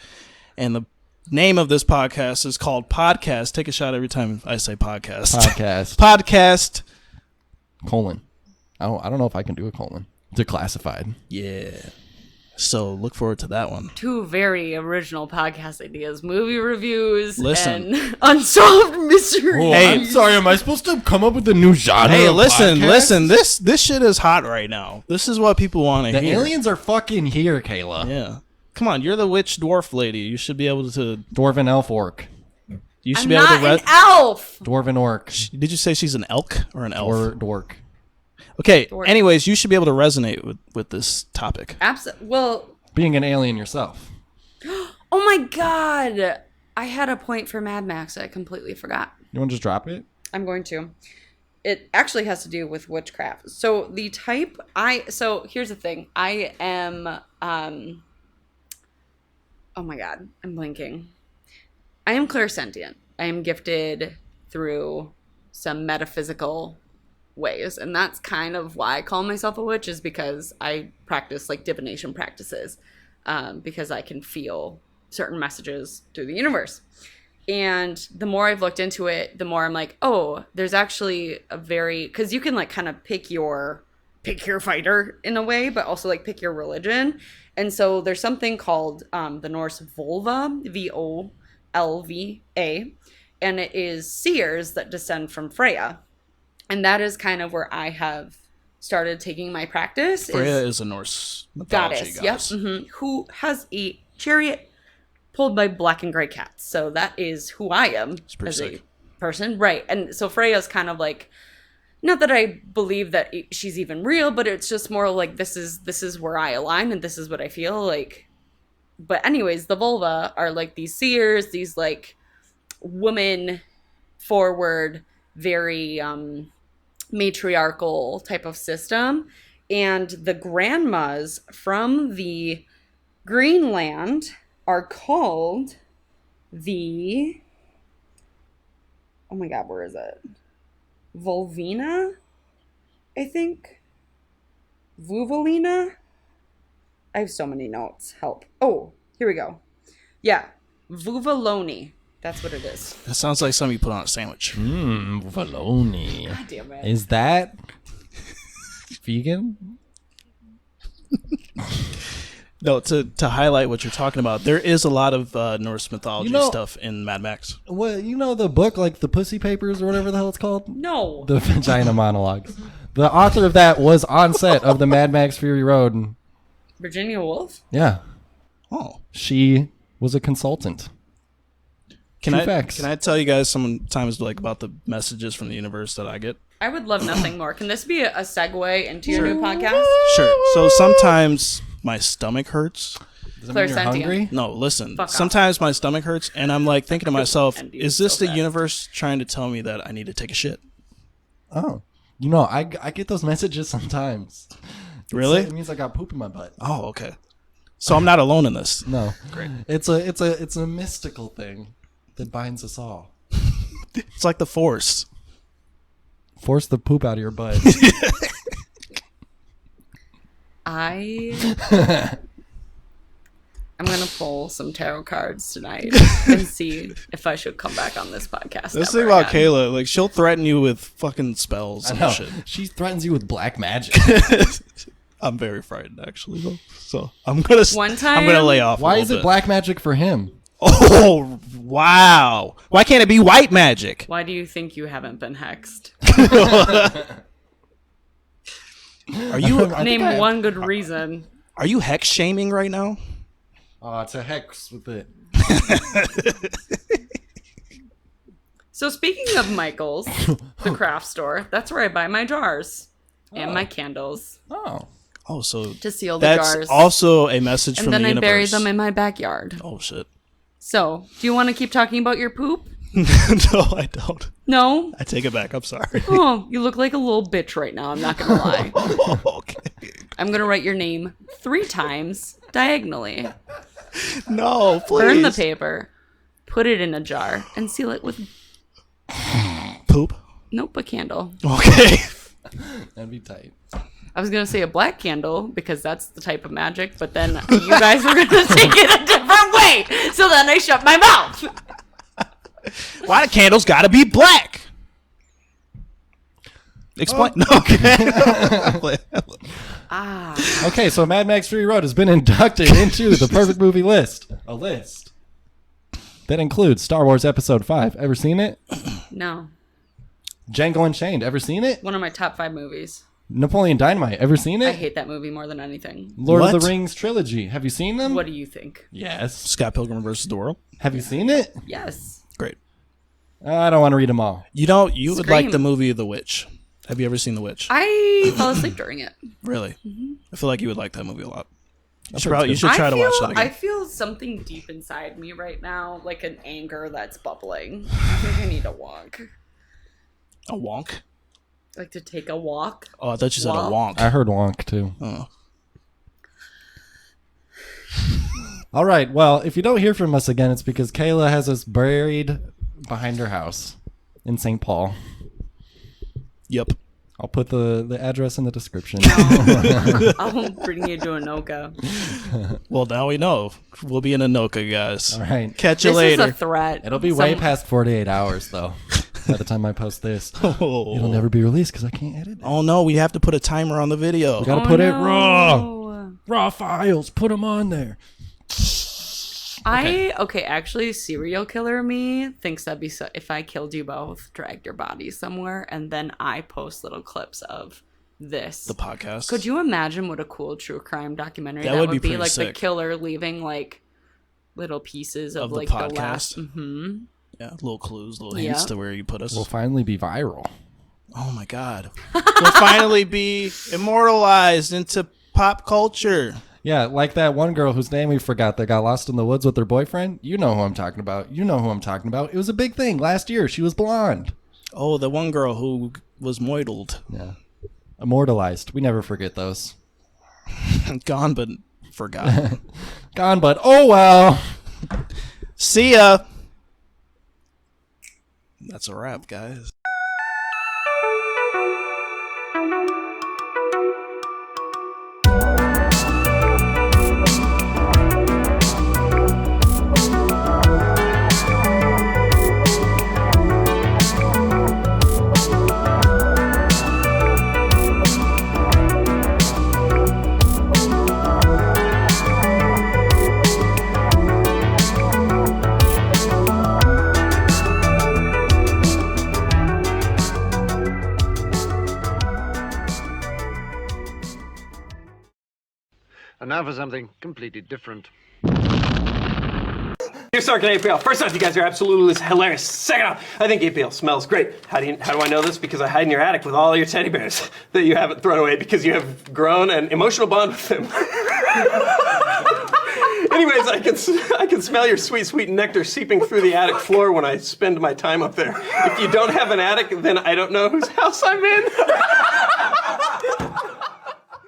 Speaker 7: And the name of this podcast is called Podcast. Take a shot every time I say podcast.
Speaker 9: Podcast.
Speaker 7: Podcast.
Speaker 9: Colon. I don't know if I can do a colon. Declassified.
Speaker 7: Yeah. So look forward to that one.
Speaker 8: Two very original podcast ideas: movie reviews
Speaker 7: Listen.
Speaker 8: and unsolved mysteries.
Speaker 9: Oh, hey, I'm sorry. Am I supposed to come up with a new genre?
Speaker 7: Hey,
Speaker 9: of
Speaker 7: listen.
Speaker 9: podcast?
Speaker 7: This shit is hot right now. This is what people want to
Speaker 9: The
Speaker 7: hear.
Speaker 9: aliens are fucking here, Kayla.
Speaker 7: Yeah. Come on, you're the witch dwarf lady. You should be able to.
Speaker 9: Dwarven elf orc.
Speaker 7: You should
Speaker 8: I'm
Speaker 7: be able
Speaker 8: not
Speaker 7: to.
Speaker 8: an elf.
Speaker 9: Dwarven orc.
Speaker 7: Did you say she's an elk or an elf?
Speaker 9: Or dork.
Speaker 7: Okay.
Speaker 8: Dork.
Speaker 7: Anyways, you should be able to resonate with this topic.
Speaker 8: Absolutely. Well.
Speaker 9: Being an alien yourself.
Speaker 8: Oh my god! I had a point for Mad Max. I completely forgot.
Speaker 9: You want to just drop it?
Speaker 8: I'm going to. It actually has to do with witchcraft. So the type so here's the thing. I am oh my god, I'm blinking. I am clairsentient. I am gifted through some metaphysical ways, and that's kind of why I call myself a witch, is because I practice like divination practices, because I can feel certain messages through the universe. And the more I've looked into it, the more I'm like, oh, there's actually a very, because you can like kind of pick your pick your fighter in a way, but also like pick your religion. And so there's something called the Norse Volva, Volva, and it is seers that descend from Freya. And that is kind of where I have started taking my practice.
Speaker 7: Freya is a Norse mythology
Speaker 8: goddess. Yep. Who has a chariot pulled by black and gray cats. So that is who I am as a person. Right. And so Freya's kind of like, not that I believe that she's even real, but it's just more like this is where I align and this is what I feel like. But anyways, the Volva are like these seers, these like woman forward, very matriarchal type of system. And the grandmas from the Greenland are called the, oh my God, where is it? Volvina, I think. Vuvalina. I have so many notes. Help. Oh, here we go. Yeah, Vuvaloni. That's what it is.
Speaker 7: That sounds like something you put on a sandwich.
Speaker 9: Vuvaloni.
Speaker 8: God damn it.
Speaker 9: Is that vegan?
Speaker 7: No, to highlight what you're talking about, there is a lot of Norse mythology stuff in Mad Max.
Speaker 9: Well, you know the book, like the Pussy Papers or whatever the hell it's called?
Speaker 8: No.
Speaker 9: The Vagina Monologues. The author of that was on set of the Mad Max Fury Road.
Speaker 8: Virginia Woolf?
Speaker 9: Yeah.
Speaker 7: Oh.
Speaker 9: She was a consultant.
Speaker 7: Can I tell you guys sometimes like about the messages from the universe that I get?
Speaker 8: I would love nothing more. Can this be a segue into your new podcast?
Speaker 7: Sure. So sometimes my stomach hurts.
Speaker 9: Does that mean you're hungry?
Speaker 7: No, listen.
Speaker 8: Fuck off.
Speaker 7: Sometimes my stomach hurts, and I'm like thinking to myself, is this the universe trying to tell me that I need to take a shit?
Speaker 9: Oh. You know, I get those messages sometimes.
Speaker 7: Really?
Speaker 9: It means I got poop in my butt.
Speaker 7: Oh, okay. So I'm not alone in this.
Speaker 9: No.
Speaker 7: Great.
Speaker 9: It's a mystical thing that binds us all.
Speaker 7: It's like the Force.
Speaker 9: Force the poop out of your butt.
Speaker 8: I'm going to pull some tarot cards tonight and see if I should come back on this podcast.
Speaker 7: This thing about Kayla, like she'll threaten you with fucking spells
Speaker 9: I
Speaker 7: and
Speaker 9: know.
Speaker 7: shit.
Speaker 9: She threatens you with black magic.
Speaker 7: I'm very frightened actually though. So I'm gonna lay off.
Speaker 9: Why is it black magic for him?
Speaker 7: Oh wow! Why can't it be white magic?
Speaker 8: Why do you think you haven't been hexed?
Speaker 7: Are you
Speaker 8: name one good reason?
Speaker 7: Are you hex shaming right now?
Speaker 9: It's a hex with it.
Speaker 8: So speaking of Michael's, the craft store, that's where I buy my jars and my candles.
Speaker 9: Oh,
Speaker 7: so
Speaker 8: to seal the
Speaker 7: that's
Speaker 8: jars.
Speaker 7: Also a message from the universe.
Speaker 8: And then I bury them in my backyard.
Speaker 7: Oh shit.
Speaker 8: So, do you want to keep talking about your poop?
Speaker 7: No, I don't.
Speaker 8: No?
Speaker 7: I take it back. I'm sorry.
Speaker 8: Oh, you look like a little bitch right now. I'm not going to lie.
Speaker 7: Okay.
Speaker 8: I'm going to write your name 3 times diagonally.
Speaker 7: No, please.
Speaker 8: Burn the paper, put it in a jar, and seal it with
Speaker 7: poop?
Speaker 8: Nope, a candle.
Speaker 7: Okay.
Speaker 9: That'd be tight.
Speaker 8: I was going to say a black candle because that's the type of magic, but then you guys were going to take it a different way. So then I shut my mouth.
Speaker 7: Why the candles gotta be black? Explain. No, okay.
Speaker 9: Okay, so Mad Max Fury Road has been inducted into the perfect movie list. A list that includes Star Wars Episode 5. Ever seen it?
Speaker 8: No.
Speaker 9: Django Unchained. Ever seen it?
Speaker 8: One of my top 5 movies.
Speaker 9: Napoleon Dynamite. Ever seen it?
Speaker 8: I hate that movie more than anything.
Speaker 9: Lord of the Rings trilogy. Have you seen them?
Speaker 8: What do you think?
Speaker 9: Yes.
Speaker 7: Scott Pilgrim versus the World.
Speaker 9: Have you seen it?
Speaker 8: Yes.
Speaker 7: Great.
Speaker 9: I don't want to read them all.
Speaker 7: You know, you would like
Speaker 8: Scream.
Speaker 7: the movie The Witch. Have you ever seen The Witch?
Speaker 8: I fell asleep during it.
Speaker 7: Really?
Speaker 8: Mm-hmm.
Speaker 7: I feel like you would like that movie a lot. You should,
Speaker 9: pretty
Speaker 7: you
Speaker 9: good.
Speaker 7: should try to watch that
Speaker 8: I
Speaker 7: again.
Speaker 8: feel something deep inside me right now, like an anger that's bubbling. I think I need a walk.
Speaker 7: A wonk?
Speaker 8: Like to take a walk.
Speaker 7: Oh, I thought you said a
Speaker 8: Walk?
Speaker 7: wonk.
Speaker 9: I heard wonk too.
Speaker 7: Oh.
Speaker 9: All right. Well, if you don't hear from us again, it's because Kayla has us buried behind her house in St. Paul.
Speaker 7: Yep.
Speaker 9: I'll put the address in the description.
Speaker 8: I'll bring you to Anoka.
Speaker 7: Well, now we know. We'll be in Anoka, guys.
Speaker 9: All right.
Speaker 7: Catch you
Speaker 8: This
Speaker 7: later.
Speaker 8: is a threat.
Speaker 9: It'll be way past 48 hours, though. by the time I post this.
Speaker 7: Oh.
Speaker 9: It'll never be released because I can't edit it.
Speaker 7: Oh no, we have to put a timer on the video.
Speaker 9: We gotta put it raw files. Put them on there.
Speaker 8: Actually, serial killer me thinks that'd be so. If I killed you both, dragged your bodies somewhere, and then I post little clips of this
Speaker 7: the podcast.
Speaker 8: Could you imagine what a cool true crime documentary
Speaker 7: that would be?
Speaker 8: Like
Speaker 7: sick.
Speaker 8: The killer leaving like little pieces of like
Speaker 7: the podcast.
Speaker 8: the last. Mm-hmm.
Speaker 7: Yeah, little clues, little hints to where you put us.
Speaker 9: We'll finally be viral.
Speaker 7: Oh my god, we'll finally be immortalized into pop culture.
Speaker 9: Yeah, like that one girl whose name we forgot that got lost in the woods with her boyfriend. You know who I'm talking about. It was a big thing last year. She was blonde.
Speaker 7: Oh, the one girl who was moidled.
Speaker 9: Yeah. Immortalized. We never forget those.
Speaker 7: Gone but forgotten.
Speaker 9: Gone but oh well.
Speaker 7: See ya. That's a wrap, guys.
Speaker 14: And now for something completely different.
Speaker 15: Here's Sergeant APL. First off, you guys are absolutely hilarious. Second off, I think APL smells great. How do I know this? Because I hide in your attic with all your teddy bears that you haven't thrown away because you have grown an emotional bond with them. Anyways, I can smell your sweet, sweet nectar seeping through the attic floor when I spend my time up there. If you don't have an attic, then I don't know whose house I'm in.